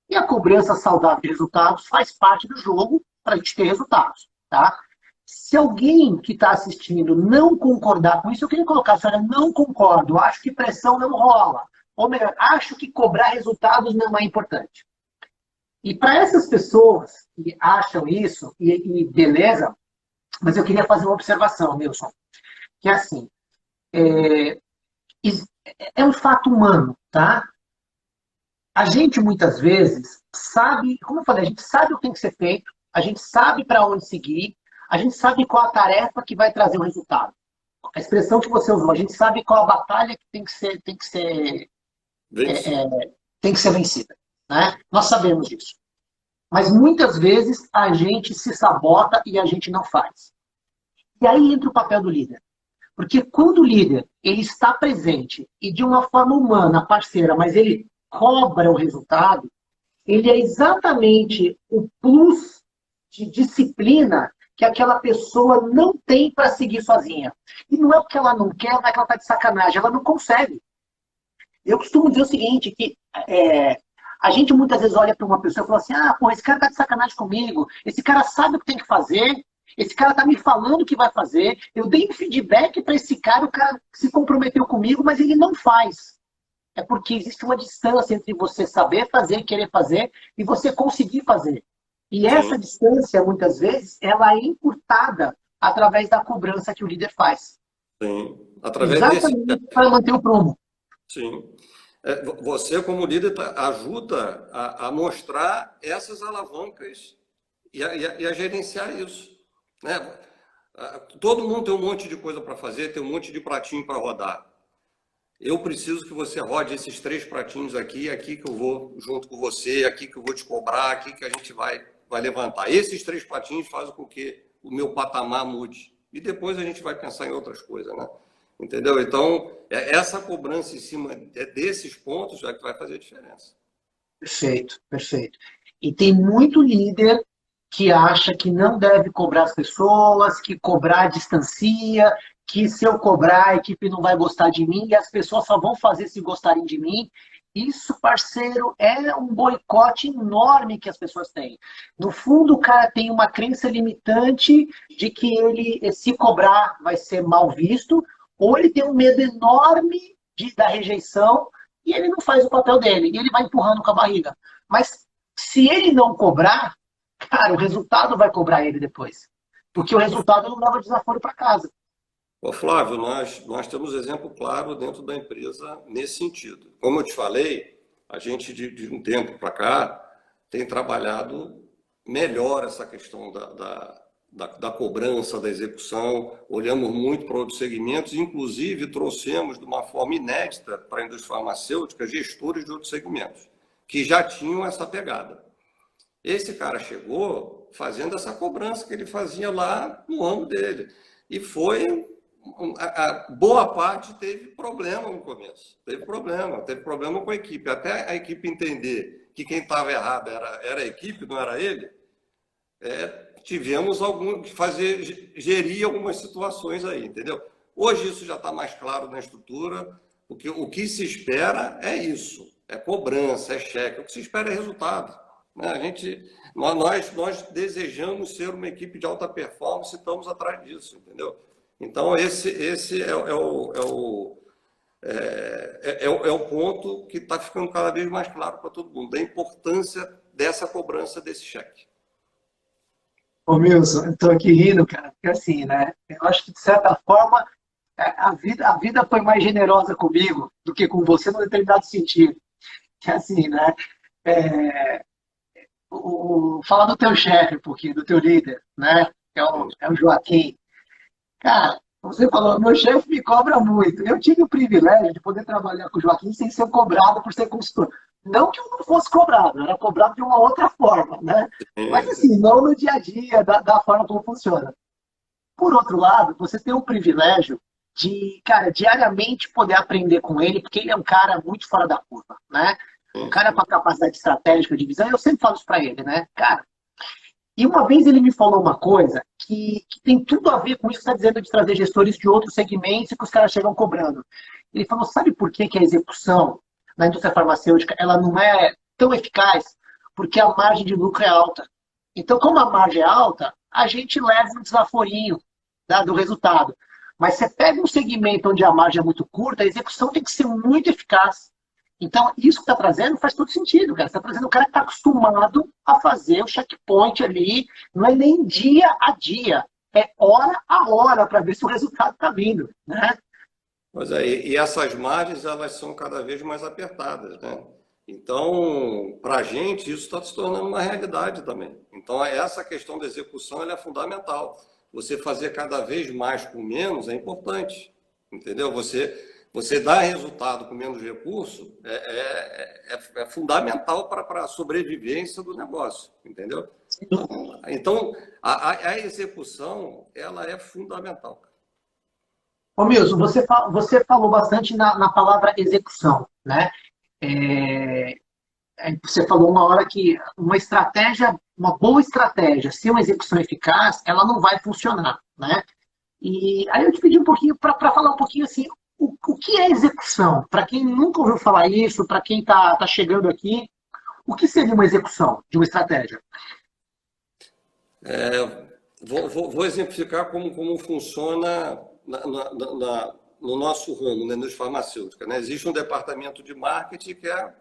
e a cobrança saudável de resultados faz parte do jogo para a gente ter resultados, tá? Se alguém que está assistindo não concordar com isso, eu queria colocar, senhora, não concordo, acho que pressão não rola. Ou melhor, acho que cobrar resultados não é importante. E para essas pessoas que acham isso, e beleza, mas eu queria fazer uma observação, Wilson, que é assim, é um fato humano, tá? A gente muitas vezes sabe, como eu falei, a gente sabe o que tem que ser feito, a gente sabe para onde seguir, a gente sabe qual a tarefa que vai trazer o resultado. A expressão que você usou, a gente sabe qual a batalha que tem que ser vencida, né? Nós sabemos disso. Mas muitas vezes a gente se sabota e a gente não faz. E aí entra o papel do líder. Porque quando o líder ele está presente e de uma forma humana, parceira, mas ele cobra o resultado, ele é exatamente o plus de disciplina que aquela pessoa não tem para seguir sozinha. E não é porque ela não quer, não é que ela está de sacanagem, ela não consegue. Eu costumo dizer o seguinte, que a gente muitas vezes olha para uma pessoa e fala assim, esse cara tá de sacanagem comigo, esse cara sabe o que tem que fazer, esse cara tá me falando o que vai fazer, eu dei um feedback para esse cara, o cara se comprometeu comigo, mas ele não faz. É porque existe uma distância entre você saber fazer, querer fazer, e você conseguir fazer. E essa distância, muitas vezes, ela é encurtada através da cobrança que o líder faz. Sim, através exatamente para manter o prumo. Sim. Você, como líder, ajuda a mostrar essas alavancas e a gerenciar isso, né? Todo mundo tem um monte de coisa para fazer, tem um monte de pratinho para rodar. Eu preciso que você rode esses 3 pratinhos aqui que eu vou junto com você, aqui que eu vou te cobrar, aqui que a gente vai levantar. Esses 3 pratinhos fazem com que o meu patamar mude. E depois a gente vai pensar em outras coisas, né? Entendeu? Então, essa cobrança em cima desses pontos é que vai fazer a diferença. Perfeito, perfeito. E tem muito líder que acha que não deve cobrar as pessoas, que cobrar distancia, que se eu cobrar a equipe não vai gostar de mim e as pessoas só vão fazer se gostarem de mim. Isso, parceiro, é um boicote enorme que as pessoas têm. No fundo, o cara tem uma crença limitante de que ele, se cobrar, vai ser mal visto, ou ele tem um medo enorme da rejeição e ele não faz o papel dele, e ele vai empurrando com a barriga. Mas se ele não cobrar, cara, o resultado vai cobrar ele depois. Porque o resultado não leva desaforo para casa. Ô, Flávio, nós temos exemplo claro dentro da empresa nesse sentido. Como eu te falei, a gente de um tempo para cá tem trabalhado melhor essa questão da cobrança, da execução, olhamos muito para outros segmentos, inclusive trouxemos de uma forma inédita para a indústria farmacêutica gestores de outros segmentos, que já tinham essa pegada. Esse cara chegou fazendo essa cobrança que ele fazia lá no âmbito dele. E a boa parte teve problema no começo, teve problema com a equipe, até a equipe entender que quem estava errado era a equipe, não era ele, tivemos que gerir algumas situações aí, entendeu? Hoje isso já está mais claro na estrutura, porque o que se espera é isso, é cobrança, é cheque, o que se espera é resultado, né? Nós desejamos ser uma equipe de alta performance e estamos atrás disso, entendeu? Então esse é o ponto que está ficando cada vez mais claro para todo mundo, da importância dessa cobrança desse cheque. Ô, Milson, eu estou aqui rindo, cara, porque assim, né? Eu acho que, de certa forma, a vida foi mais generosa comigo do que com você num determinado sentido. Que assim, né? falar do teu chefe um pouquinho, do teu líder, né? É o Joaquim. Cara, você falou, meu chefe me cobra muito. Eu tive o privilégio de poder trabalhar com o Joaquim sem ser cobrado por ser consultor. Não que eu não fosse cobrado, eu era cobrado de uma outra forma, né? Mas É, assim, não no dia a dia, da forma como funciona. Por outro lado, você tem o privilégio de, cara, diariamente poder aprender com ele, porque ele é um cara muito fora da curva, né? Um cara com a capacidade estratégica de visão, eu sempre falo isso para ele, né? Cara, e uma vez ele me falou uma coisa que tem tudo a ver com isso que você está dizendo de trazer gestores de outros segmentos e que os caras chegam cobrando. Ele falou, sabe por que a execução na indústria farmacêutica ela não é tão eficaz? Porque a margem de lucro é alta. Então, como a margem é alta, a gente leva um desaforinho do resultado. Mas você pega um segmento onde a margem é muito curta, a execução tem que ser muito eficaz. Então, isso que está trazendo faz todo sentido, cara. Você está trazendo um cara que está acostumado a fazer o checkpoint ali, não é nem dia a dia, é hora a hora para ver se o resultado está vindo, né? Mas aí, e essas margens, elas são cada vez mais apertadas, né? Então, para a gente, isso está se tornando uma realidade também. Então, essa questão da execução ela é fundamental. Você fazer cada vez mais com menos é importante, entendeu? Você dar resultado com menos recurso é fundamental para a sobrevivência do negócio, entendeu? Então, a execução, ela é fundamental. Ô, Milson, você falou bastante na palavra execução, né? É, você falou uma hora que uma estratégia, uma boa estratégia, sem uma execução eficaz, ela não vai funcionar, né? E aí eu te pedi um pouquinho para falar um pouquinho assim, o que é execução? Para quem nunca ouviu falar isso, para quem está chegando aqui, o que seria uma execução de uma estratégia? Vou exemplificar como funciona no nosso ramo, né, nos farmacêuticos. Né? Existe um departamento de marketing que é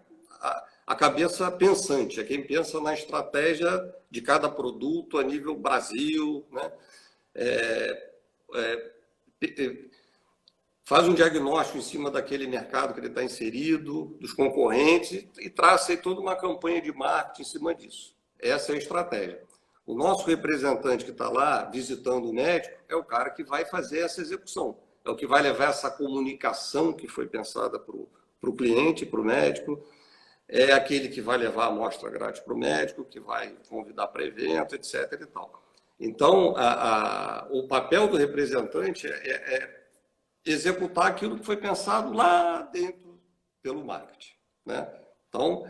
a cabeça pensante, é quem pensa na estratégia de cada produto a nível Brasil, né? Faz um diagnóstico em cima daquele mercado que ele está inserido, dos concorrentes, e traça aí toda uma campanha de marketing em cima disso. Essa é a estratégia. O nosso representante que está lá visitando o médico é o cara que vai fazer essa execução. É o que vai levar essa comunicação que foi pensada para o cliente, para o médico. É aquele que vai levar a amostra grátis para o médico, que vai convidar para evento, etc. E tal. Então, o papel do representante é executar aquilo que foi pensado lá dentro pelo marketing, né? Então,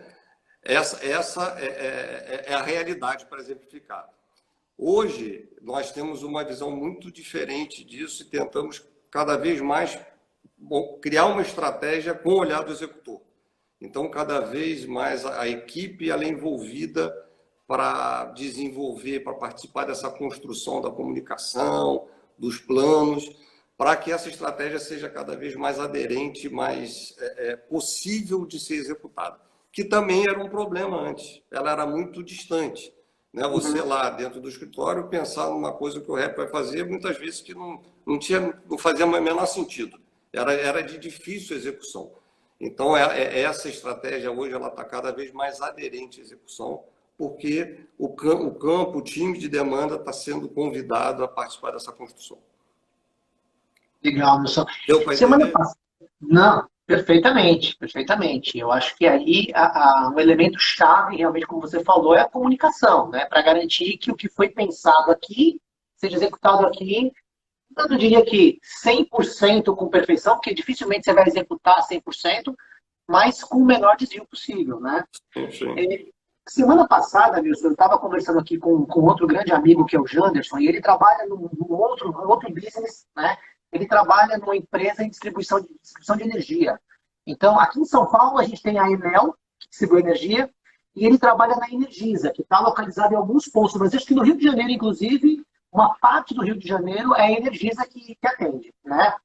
essa é a realidade para exemplificar. Hoje, nós temos uma visão muito diferente disso e tentamos cada vez mais criar uma estratégia com o olhar do executor. Então, cada vez mais a equipe ela é envolvida para desenvolver, para participar dessa construção da comunicação, dos planos, para que essa estratégia seja cada vez mais aderente, mais possível de ser executada. Que também era um problema antes, ela era muito distante. Né? Você lá dentro do escritório pensar numa coisa que o rep vai fazer, muitas vezes que não fazia o menor sentido. Era de difícil execução. Então, essa estratégia hoje ela está cada vez mais aderente à execução, porque o campo, o time de demanda está sendo convidado a participar dessa construção. Legal, Wilson. Deu para Semana entender? passada. Não, perfeitamente, perfeitamente. Eu acho que aí um elemento chave, realmente, como você falou, é a comunicação, né? Para garantir que o que foi pensado aqui seja executado aqui. Eu não diria que 100% com perfeição, porque dificilmente você vai executar 100%, mas com o menor desvio possível, né? Sim. Semana passada, Wilson, eu estava conversando aqui com outro grande amigo, que é o Janderson, e ele trabalha num outro business, né? Ele trabalha numa empresa em distribuição de energia. Então, aqui em São Paulo, a gente tem a Enel, que distribui energia, e ele trabalha na Energisa, que está localizada em alguns pontos. Mas acho que no Rio de Janeiro, inclusive, uma parte do Rio de Janeiro é a Energisa que atende, né? A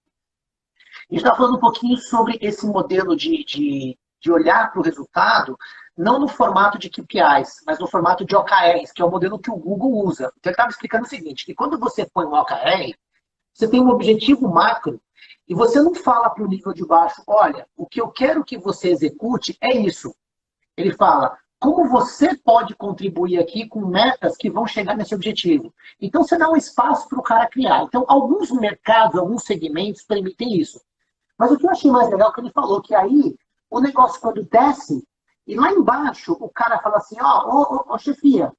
gente está falando um pouquinho sobre esse modelo de olhar para o resultado, não no formato de KPIs, mas no formato de OKRs, que é o modelo que o Google usa. Então, ele estava explicando o seguinte, que quando você põe um OKR, você tem um objetivo macro e você não fala para o nível de baixo, olha, o que eu quero que você execute é isso. Ele fala, como você pode contribuir aqui com metas que vão chegar nesse objetivo. Então, você dá um espaço para o cara criar. Então, alguns mercados, alguns segmentos permitem isso. Mas o que eu achei mais legal é que ele falou que aí o negócio quando desce, e lá embaixo o cara fala assim, ó, chefia,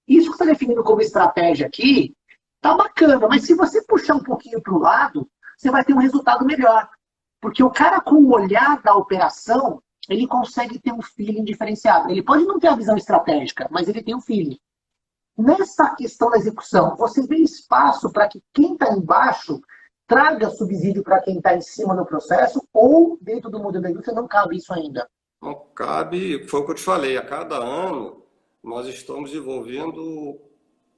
isso que você está definindo como estratégia aqui, tá bacana, mas se você puxar um pouquinho para o lado, você vai ter um resultado melhor. Porque o cara com o olhar da operação, ele consegue ter um feeling diferenciado. Ele pode não ter a visão estratégica, mas ele tem um feeling. Nessa questão da execução, você vê espaço para que quem está embaixo traga subsídio para quem está em cima no processo, ou dentro do modelo da indústria não cabe isso ainda? Não cabe, foi o que eu te falei, a cada ano nós estamos envolvendo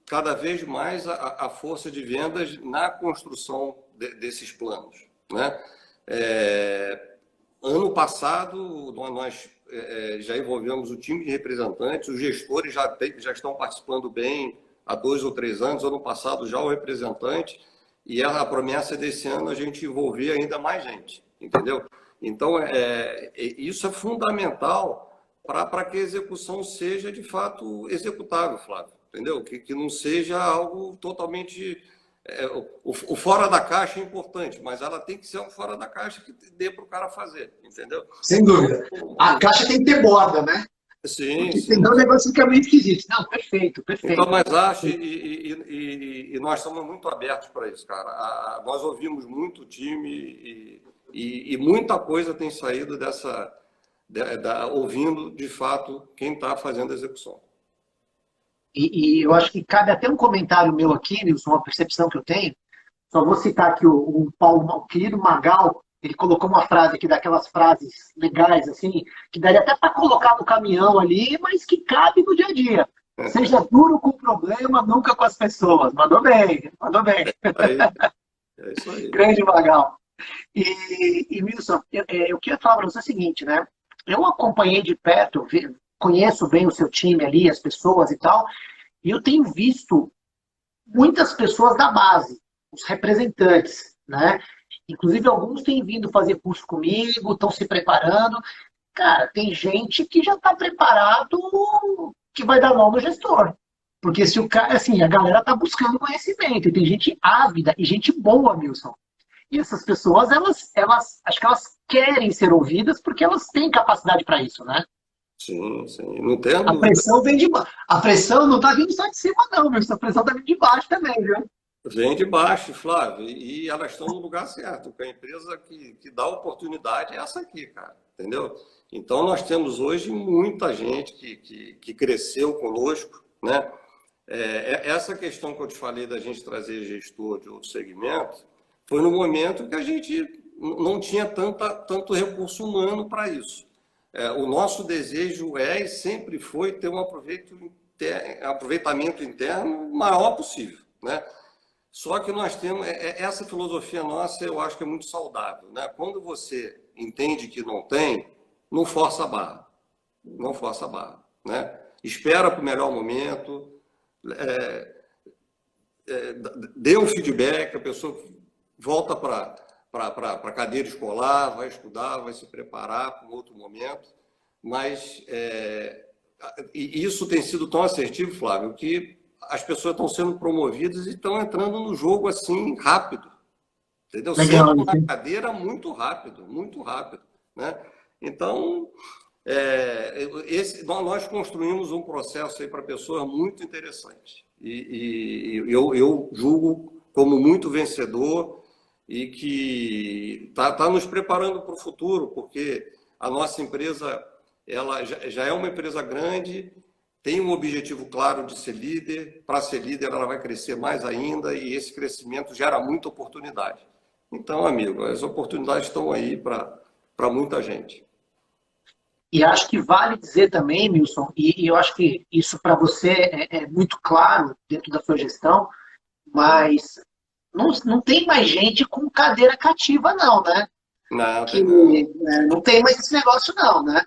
cada vez mais a força de vendas na construção desses planos, né? Ano passado, nós já envolvemos o time de representantes, os gestores já estão participando bem há 2 ou 3 anos, ano passado já o representante, e a promessa desse ano a gente envolver ainda mais gente, entendeu? Então, isso é fundamental para que a execução seja, de fato, executável, Flávio, entendeu? Que não seja algo totalmente... o fora da caixa é importante, mas ela tem que ser um fora da caixa que dê para o cara fazer, entendeu? Sem dúvida. A caixa tem que ter borda, né? Sim, sim. Tem um negócio que é meio esquisito. Não, perfeito, perfeito. Então, mas acho, e nós estamos muito abertos para isso, cara. Nós ouvimos muito o time e muita coisa tem saído ouvindo, de fato, quem está fazendo a execução. E eu acho que cabe até um comentário meu aqui, Nilson, uma percepção que eu tenho. Só vou citar aqui o Paulo, o querido Magal, ele colocou uma frase aqui, daquelas frases legais, assim, que daria até para colocar no caminhão ali, mas que cabe no dia a dia. Seja duro com o problema, nunca com as pessoas. Mandou bem, mandou bem. É isso aí. Grande Magal. E Wilson, eu queria falar para você o seguinte, né? Eu acompanhei de perto, conheço bem o seu time ali, as pessoas e tal, e eu tenho visto muitas pessoas da base, os representantes, né? Inclusive, alguns têm vindo fazer curso comigo, estão se preparando. Cara, tem gente que já está preparado que vai dar mal no gestor. Porque se o cara, assim, a galera está buscando conhecimento, e tem gente ávida e gente boa, Wilson. E essas pessoas, acho que elas querem ser ouvidas porque elas têm capacidade para isso, né? Sim, sim. Não tem a pressão vem de baixo. A pressão não está vindo só de cima, não, Wilson. A pressão está vindo de baixo também, viu? Vem de baixo, Flávio, e elas estão no lugar certo, porque a empresa que dá oportunidade é essa aqui, cara, entendeu? Então, nós temos hoje muita gente que cresceu conosco, né? Essa questão que eu te falei da gente trazer gestor de outro segmento, foi no momento que a gente não tinha tanto recurso humano para isso. O nosso desejo e sempre foi ter um aproveitamento interno maior possível, né? Só que nós temos, essa filosofia nossa, eu acho que é muito saudável, né? Quando você entende que não tem, não força a barra. Não força a barra, né? Espera para o melhor momento, dê um feedback, a pessoa volta para a cadeira escolar, vai estudar, vai se preparar para um outro momento. Mas isso tem sido tão assertivo, Flávio, que as pessoas estão sendo promovidas e estão entrando no jogo assim rápido, entendeu? Sentam na cadeira muito rápido, né? Então, nós construímos um processo aí para pessoas muito interessante e eu julgo como muito vencedor e que está nos preparando para o futuro, porque a nossa empresa ela já é uma empresa grande, tem um objetivo claro de ser líder. Para ser líder, ela vai crescer mais ainda e esse crescimento gera muita oportunidade. Então, amigo, as oportunidades estão aí para muita gente. E acho que vale dizer também, Milson, e eu acho que isso para você é muito claro dentro da sua gestão, mas não tem mais gente com cadeira cativa, não, né? Não, não tem mais esse negócio, não, né?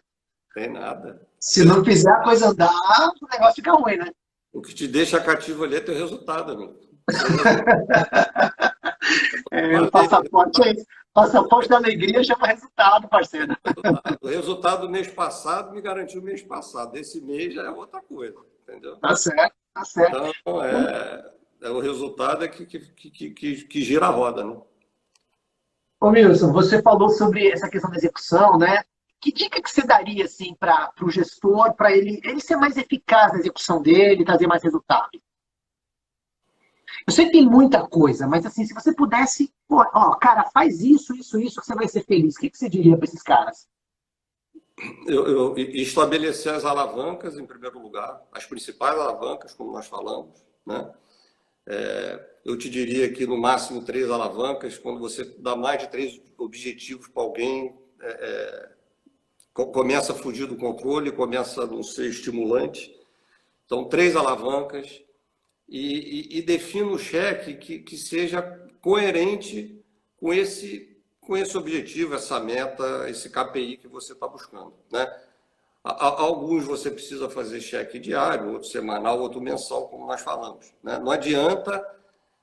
Tem nada. Se não fizer a coisa andar, o negócio fica ruim, né? O que te deixa cativo ali é teu resultado, amigo. O passaporte é isso. Passaporte da alegria chama resultado, parceiro. O resultado do mês passado me garantiu o mês passado. Esse mês já é outra coisa, entendeu? Tá certo, tá certo. Então, o resultado é que gira a roda, né? Ô, Wilson, você falou sobre essa questão da execução, né? Que dica que você daria assim, para o gestor, para ele ser mais eficaz na execução dele, trazer mais resultado? Eu sei que tem muita coisa, mas assim, se você pudesse, pô, ó, cara, faz isso, isso, isso, que você vai ser feliz. O que você diria para esses caras? Eu estabelecer as alavancas em primeiro lugar, as principais alavancas, como nós falamos, né? Eu te diria que no máximo 3 alavancas, quando você dá mais de 3 objetivos para alguém, começa a fugir do controle, começa a não ser estimulante. Então, 3 alavancas e defina o cheque que seja coerente com esse objetivo, essa meta, esse KPI que você está buscando, né? Alguns você precisa fazer cheque diário, outro semanal, outro mensal, como nós falamos, né? Não adianta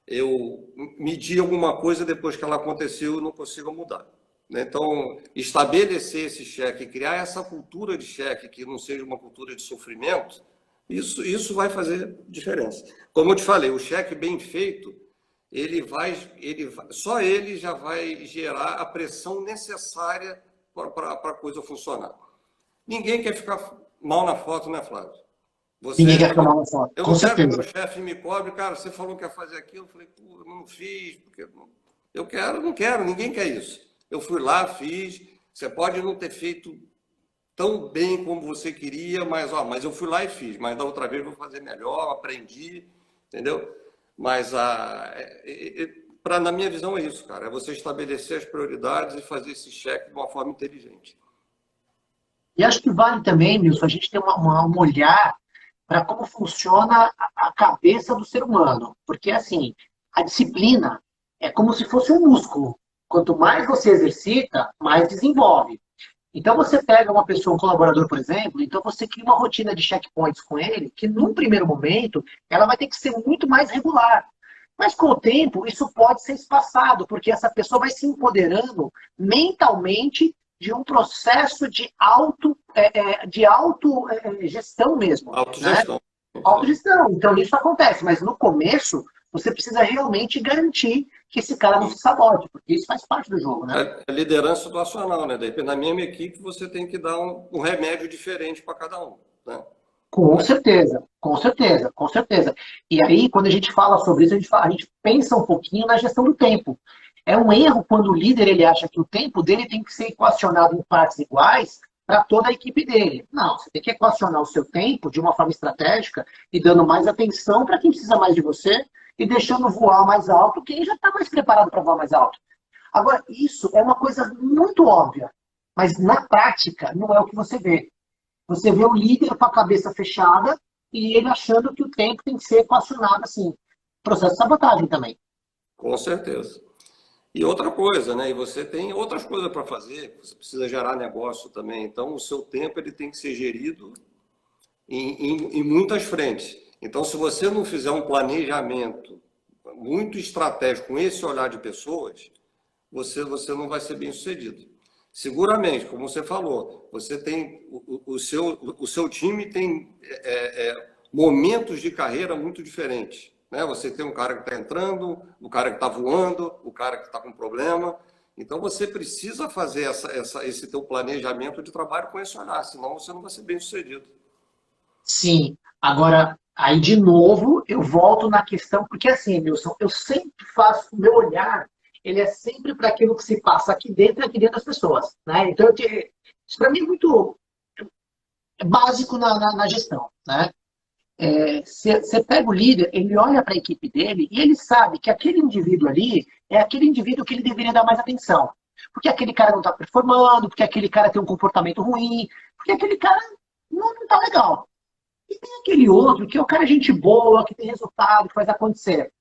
eu medir alguma coisa depois que ela aconteceu e não consigo mudar, né? Então, estabelecer esse cheque, criar essa cultura de cheque que não seja uma cultura de sofrimento, isso vai fazer diferença. Como eu te falei, o cheque bem feito, só ele já vai gerar a pressão necessária para a coisa funcionar. Ninguém quer ficar mal na foto, né, Flávio? Ninguém quer ficar mal na foto, eu com não quero que certeza. meu chefe me cobre, cara, você falou que ia fazer aquilo, eu falei, pô, eu não fiz, porque não quero, ninguém quer isso. Eu fui lá, fiz, você pode não ter feito tão bem como você queria, mas eu fui lá e fiz, mas da outra vez eu vou fazer melhor, aprendi, entendeu? Mas na minha visão é isso, cara, é você estabelecer as prioridades e fazer esse cheque de uma forma inteligente. E acho que vale também, Nilson, a gente ter um olhar para como funciona a cabeça do ser humano. Porque, assim, a disciplina é como se fosse um músculo. Quanto mais você exercita, mais desenvolve. Então, você pega uma pessoa, um colaborador, por exemplo, então você cria uma rotina de checkpoints com ele, que num primeiro momento, ela vai ter que ser muito mais regular. Mas com o tempo, isso pode ser espaçado, porque essa pessoa vai se empoderando mentalmente de um processo de autogestão mesmo. Autogestão. Né? Autogestão. Então, isso acontece. Mas no começo, você precisa realmente garantir que esse cara não se sabote, porque isso faz parte do jogo, né? É liderança situacional, né? Depende da mesma equipe, você tem que dar um remédio diferente para cada um, né? Com certeza, com certeza, com certeza. E aí, quando a gente fala sobre isso, a gente pensa um pouquinho na gestão do tempo. É um erro quando o líder ele acha que o tempo dele tem que ser equacionado em partes iguais para toda a equipe dele. Não, você tem que equacionar o seu tempo de uma forma estratégica e dando mais atenção para quem precisa mais de você e deixando voar mais alto quem já está mais preparado para voar mais alto. Agora, isso é uma coisa muito óbvia, mas na prática não é o que você vê. Você vê o líder com a cabeça fechada e ele achando que o tempo tem que ser equacionado assim. Processo de sabotagem também. Com certeza. E outra coisa, né? E você tem outras coisas para fazer, você precisa gerar negócio também. Então, o seu tempo ele tem que ser gerido em muitas frentes. Então, se você não fizer um planejamento muito estratégico com esse olhar de pessoas, você não vai ser bem sucedido. Seguramente, como você falou, você tem o seu time tem momentos de carreira muito diferentes, né? Você tem um cara que está entrando, o cara que está voando, o cara que está com problema. Então você precisa fazer esse teu planejamento de trabalho com esse olhar, senão você não vai ser bem sucedido. Sim. Agora, aí de novo, eu volto na questão, porque assim, Wilson, eu sempre faço, o meu olhar, ele é sempre para aquilo que se passa aqui dentro e aqui dentro das pessoas, né? Então, isso para mim é muito básico na gestão, né? Você pega o líder, ele olha para a equipe dele e ele sabe que aquele indivíduo ali é aquele indivíduo que ele deveria dar mais atenção. Porque aquele cara não está performando, porque aquele cara tem um comportamento ruim, porque aquele cara não está legal. E tem aquele outro que é o cara gente boa, que tem resultado, que faz acontecer.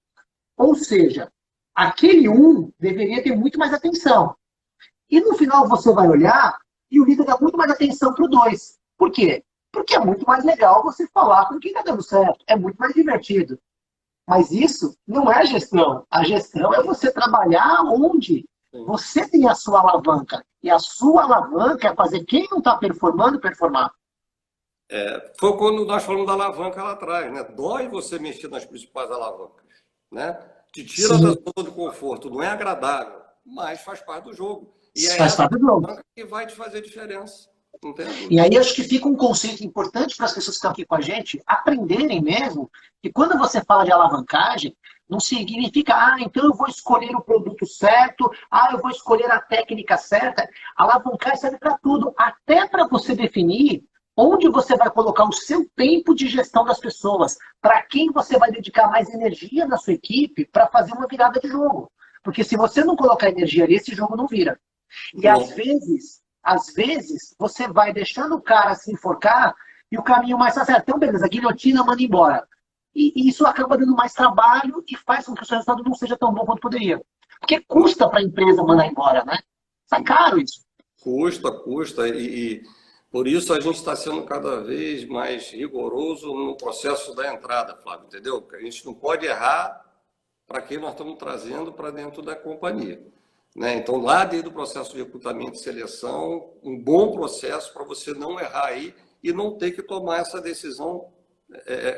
Ou seja, aquele um deveria ter muito mais atenção. E no final você vai olhar e o líder dá muito mais atenção para o 2. Por quê? Porque é muito mais legal você falar com quem está dando certo. É muito mais divertido. Mas isso não é gestão. A gestão é você trabalhar onde sim. Você tem a sua alavanca. E a sua alavanca é fazer quem não está performando, performar. Foi quando nós falamos da alavanca lá atrás, né? Dói você mexer nas principais alavancas, né? Te tira da Sim, zona de conforto, não é agradável, mas faz parte do jogo. E é faz essa parte do jogo. alavanca que vai te fazer diferença, não tenha E dúvida. aí acho que fica um conceito importante para as pessoas que estão aqui com a gente aprenderem mesmo que quando você fala de alavancagem, não significa, então eu vou escolher o produto certo, eu vou escolher a técnica certa. Alavancagem serve para tudo, até para você definir onde você vai colocar o seu tempo de gestão das pessoas, para quem você vai dedicar mais energia na sua equipe para fazer uma virada de jogo. Porque se você não colocar energia ali, esse jogo não vira. E Não, às vezes, você vai deixando o cara se enforcar e o caminho mais fácil é, então beleza, guilhotina, manda embora. E isso acaba dando mais trabalho e faz com que o seu resultado não seja tão bom quanto poderia. Porque custa para a empresa mandar embora, né? Tá caro isso. custa, e por isso a gente está sendo cada vez mais rigoroso no processo da entrada, Flávio, entendeu? A gente não pode errar para quem nós estamos trazendo para dentro da companhia. Né? Então, lá dentro do processo de recrutamento e seleção, um bom processo para você não errar aí e não ter que tomar essa decisão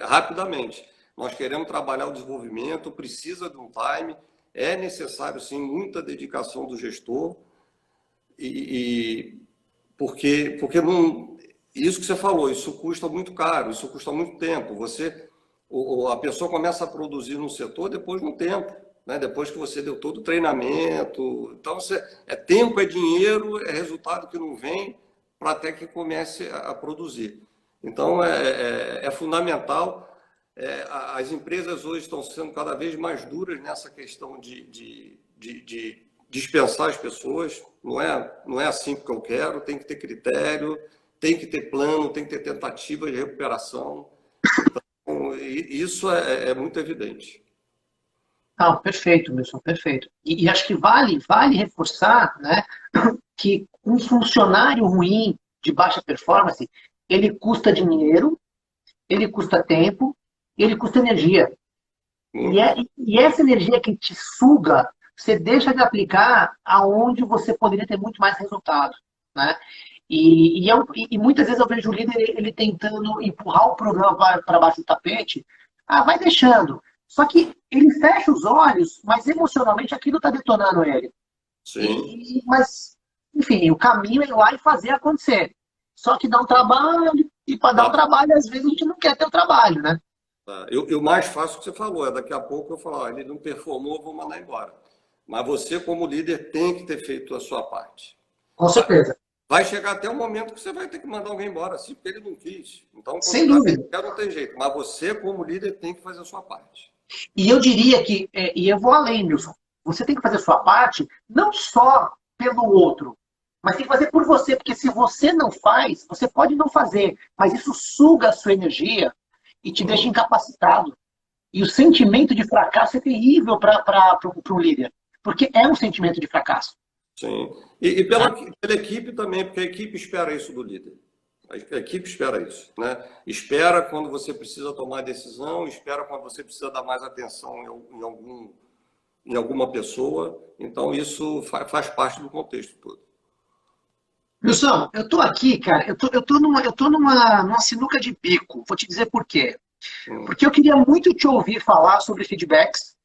rapidamente. Nós queremos trabalhar o desenvolvimento, precisa de um time, é necessário, sim, muita dedicação do gestor, e porque não, isso que você falou, isso custa muito caro, isso custa muito tempo. A pessoa começa a produzir no setor depois de um tempo, né? Depois que você deu todo o treinamento. Então, é tempo, é dinheiro, é resultado que não vem para até que comece a produzir. Então, é fundamental. As empresas hoje estão sendo cada vez mais duras nessa questão de dispensar as pessoas. Não é assim que eu quero, tem que ter critério, tem que ter plano, tem que ter tentativa de recuperação. Então, isso é muito evidente. Não, perfeito, Wilson, perfeito. E acho que vale reforçar, né, que um funcionário ruim de baixa performance, ele custa dinheiro, ele custa tempo, ele custa energia. Muito. E essa energia que te suga, você deixa de aplicar aonde você poderia ter muito mais resultado, né? E muitas vezes eu vejo o líder ele tentando empurrar o programa para baixo do tapete. Vai deixando. Só que ele fecha os olhos, mas emocionalmente aquilo está detonando ele. Sim. Mas, enfim, o caminho é ir lá e fazer acontecer. Só que dá um trabalho, e para dar um Dá. trabalho, às vezes a gente não quer ter o trabalho, né? Tá. E o mais fácil que você falou é daqui a pouco eu falar, ele não performou, eu vou mandar embora. Mas você, como líder, tem que ter feito a sua parte. Com certeza. Vai chegar até o momento que você vai ter que mandar alguém embora, assim, porque ele não quis. Então, quando Sem o cara dúvida. quer, não tem jeito. Mas você, como líder, tem que fazer a sua parte. E eu diria que, e eu vou além, Wilson, você tem que fazer a sua parte, não só pelo outro, mas tem que fazer por você, porque se você não faz, você pode não fazer, mas isso suga a sua energia e te deixa incapacitado. E o sentimento de fracasso é terrível para um líder, porque é um sentimento de fracasso. Sim. E pela equipe também, porque a equipe espera isso do líder. A equipe espera isso, né? Espera quando você precisa tomar decisão, espera quando você precisa dar mais atenção em alguma pessoa. Então, isso faz parte do contexto todo. Wilson, eu tô aqui, cara, eu tô numa sinuca de bico. Vou te dizer por quê. Hum. Porque eu queria muito te ouvir falar sobre feedbacks.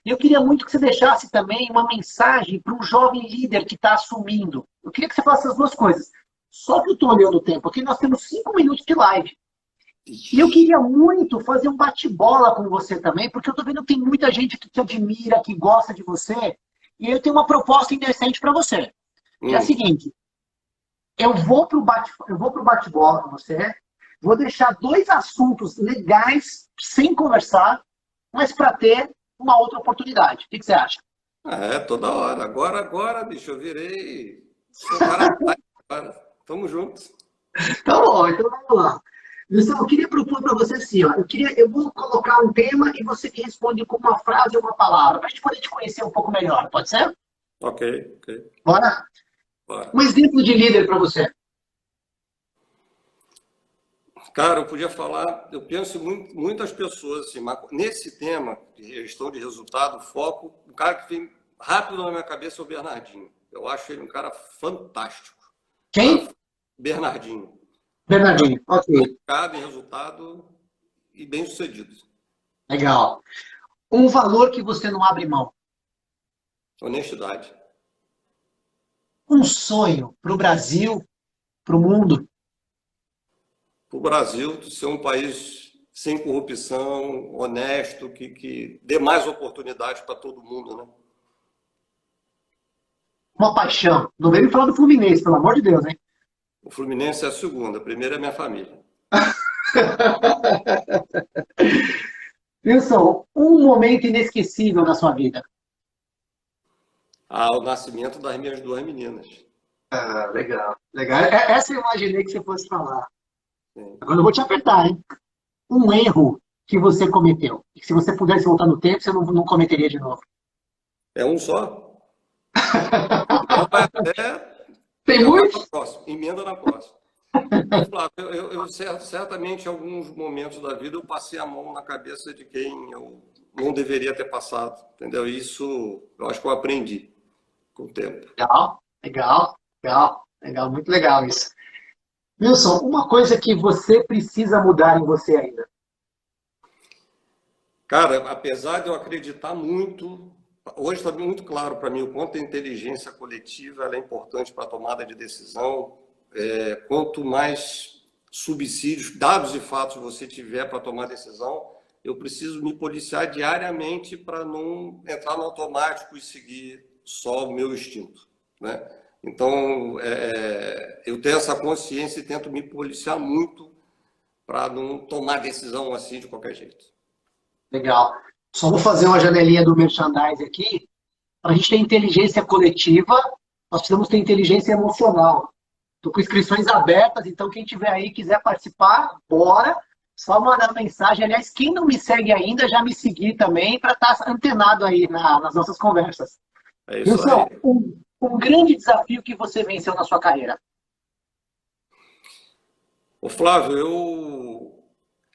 E eu queria muito que você deixasse também uma mensagem para um jovem líder que está assumindo. Eu queria que você falasse as duas coisas. Só que eu estou olhando o tempo aqui, nós temos 5 minutos de live. E eu queria muito fazer um bate-bola com você também, porque eu estou vendo que tem muita gente que te admira, que gosta de você. E eu tenho uma proposta indecente para você. Que é a Hum. seguinte: eu vou para o bate-bola com você, vou deixar dois assuntos legais sem conversar, mas para ter uma outra oportunidade. O que você acha? Toda hora. Agora, bicho, eu virei. Sou um cara. Agora. Tamo juntos. Tá bom, então vamos lá. Wilson, eu queria propor para você assim, ó, eu vou colocar um tema e você me responde com uma frase ou uma palavra, para a gente poder te conhecer um pouco melhor, pode ser? Ok, ok. Bora? Bora. Um exemplo de líder para você. Cara, eu podia falar, eu penso em muitas pessoas, assim, mas nesse tema de gestão de resultado, foco, o cara que vem rápido na minha cabeça é o Bernardinho. Eu acho ele um cara fantástico. Quem? Bernardinho. Bernardinho. Ok, Focado em resultado e bem sucedido. legal. Um valor que você não abre mão. Honestidade. Um sonho para o Brasil, para o mundo. Para o Brasil ser um país sem corrupção, honesto, que dê mais oportunidades para todo mundo, né? Uma paixão. Não vem me falar do Fluminense, pelo amor de Deus, hein? O Fluminense é a segunda, a primeira é minha família. Wilson, um momento inesquecível na sua vida. Ah, o nascimento das minhas duas meninas. Ah, legal. Legal. Essa eu imaginei que você fosse falar. Sim. Agora eu vou te apertar, hein? Um erro que você cometeu. E que se você pudesse voltar no tempo, você não cometeria de novo. É um só? Então vai até Tem jogar muito? para o próximo, emenda na próxima. Ô, Flávio, certamente em alguns momentos da vida eu passei a mão na cabeça de quem eu não deveria ter passado, entendeu? Isso eu acho que eu aprendi com o tempo. Legal, legal, legal, legal, muito legal isso. Wilson, uma coisa que você precisa mudar em você ainda. Cara, apesar de eu acreditar muito, hoje está muito claro para mim o quanto a inteligência coletiva ela é importante para a tomada de decisão. Quanto mais subsídios, dados e fatos você tiver para tomar decisão, eu preciso me policiar diariamente para não entrar no automático e seguir só o meu instinto, né? Então, eu tenho essa consciência e tento me policiar muito para não tomar decisão assim de qualquer jeito. Legal. Só vou fazer uma janelinha do merchandise aqui. Para a gente ter inteligência coletiva, nós precisamos ter inteligência emocional. Estou com inscrições abertas, então quem tiver aí quiser participar, bora. Só mandar mensagem. Aliás, quem não me segue ainda, já me seguir também para estar antenado aí nas nossas conversas. É isso Wilson, aí. um grande desafio que você venceu na sua carreira. Ô Flávio,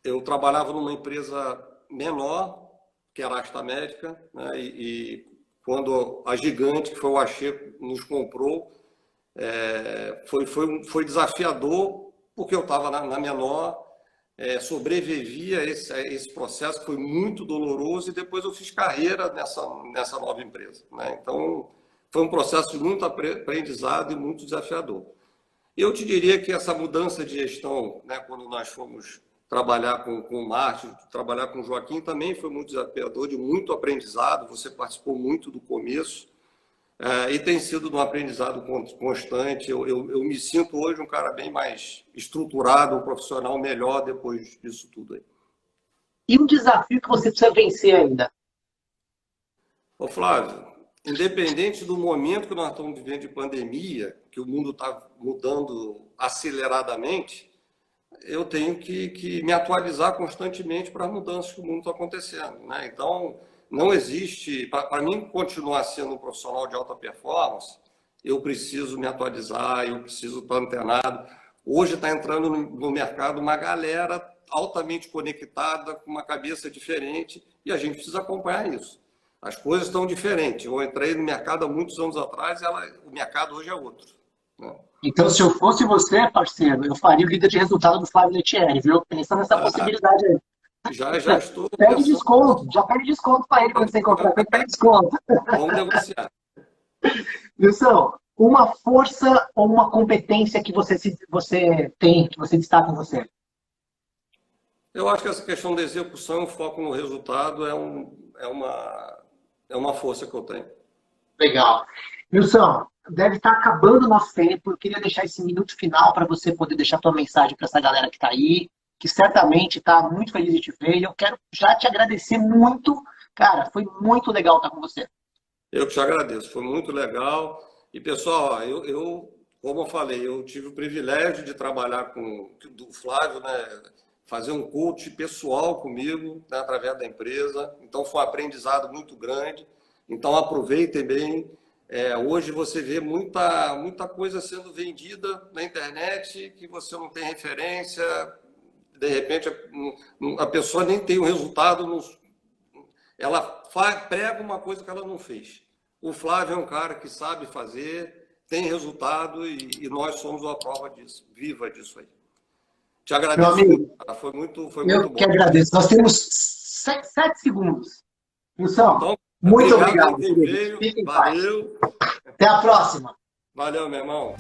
eu trabalhava numa empresa menor, que era a Asta Médica, né? E quando a gigante, que foi o Axê, nos comprou, foi desafiador, porque eu estava na menor, sobrevivi a esse processo, que foi muito doloroso, e depois eu fiz carreira nessa nova empresa, né? Então, foi um processo de muito aprendizado e muito desafiador. Eu te diria que essa mudança de gestão, né, quando nós fomos trabalhar com o Márcio, trabalhar com o Joaquim, também foi muito desafiador, de muito aprendizado. Você participou muito do começo e tem sido um aprendizado constante. Eu me sinto hoje um cara bem mais estruturado, um profissional melhor depois disso tudo aí. E um desafio que você precisa vencer ainda. Ô Flávio, independente do momento que nós estamos vivendo de pandemia, que o mundo está mudando aceleradamente, eu tenho que me atualizar constantemente para as mudanças que o mundo está acontecendo, né? Então, não existe... Para mim, continuar sendo um profissional de alta performance, eu preciso me atualizar, eu preciso estar antenado. Hoje está entrando no mercado uma galera altamente conectada, com uma cabeça diferente, e a gente precisa acompanhar isso. As coisas estão diferentes. Eu entrei no mercado há muitos anos atrás, o mercado hoje é outro, né? Então, se eu fosse você, parceiro, eu faria o líder de resultado do Flávio Lettieri, viu? Pensa nessa possibilidade aí. Já estou Pede pensando. desconto, já pede desconto para ele quando você encontrar com ele, pede desconto. Vamos negociar. Wilson, uma força ou uma competência que você tem, que você destaca em você? Eu acho que essa questão da execução, o foco no resultado é uma força que eu tenho. Legal. Wilson, deve estar acabando o nosso tempo. Eu queria deixar esse minuto final para você poder deixar tua mensagem para essa galera que está aí, que certamente está muito feliz de te ver. E eu quero já te agradecer muito. Cara, foi muito legal estar com você. Eu que te agradeço, foi muito legal. E, pessoal, como eu falei, eu tive o privilégio de trabalhar com o Flávio, né, fazer um coach pessoal comigo, né, através da empresa. Então, foi um aprendizado muito grande. Então, aproveitem bem. Hoje você vê muita coisa sendo vendida na internet que você não tem referência. De repente, a pessoa nem tem o resultado, ela prega uma coisa que ela não fez. O Flávio é um cara que sabe fazer, tem resultado e nós somos uma prova disso, viva disso aí. Te Meu agradeço amigo, muito, cara. Foi muito eu bom. que agradeço. Nós temos 7 segundos. Wilson, Então, muito obrigado obrigado, a quem querido. veio. Fique em paz. Valeu. Até a próxima. Valeu, meu irmão.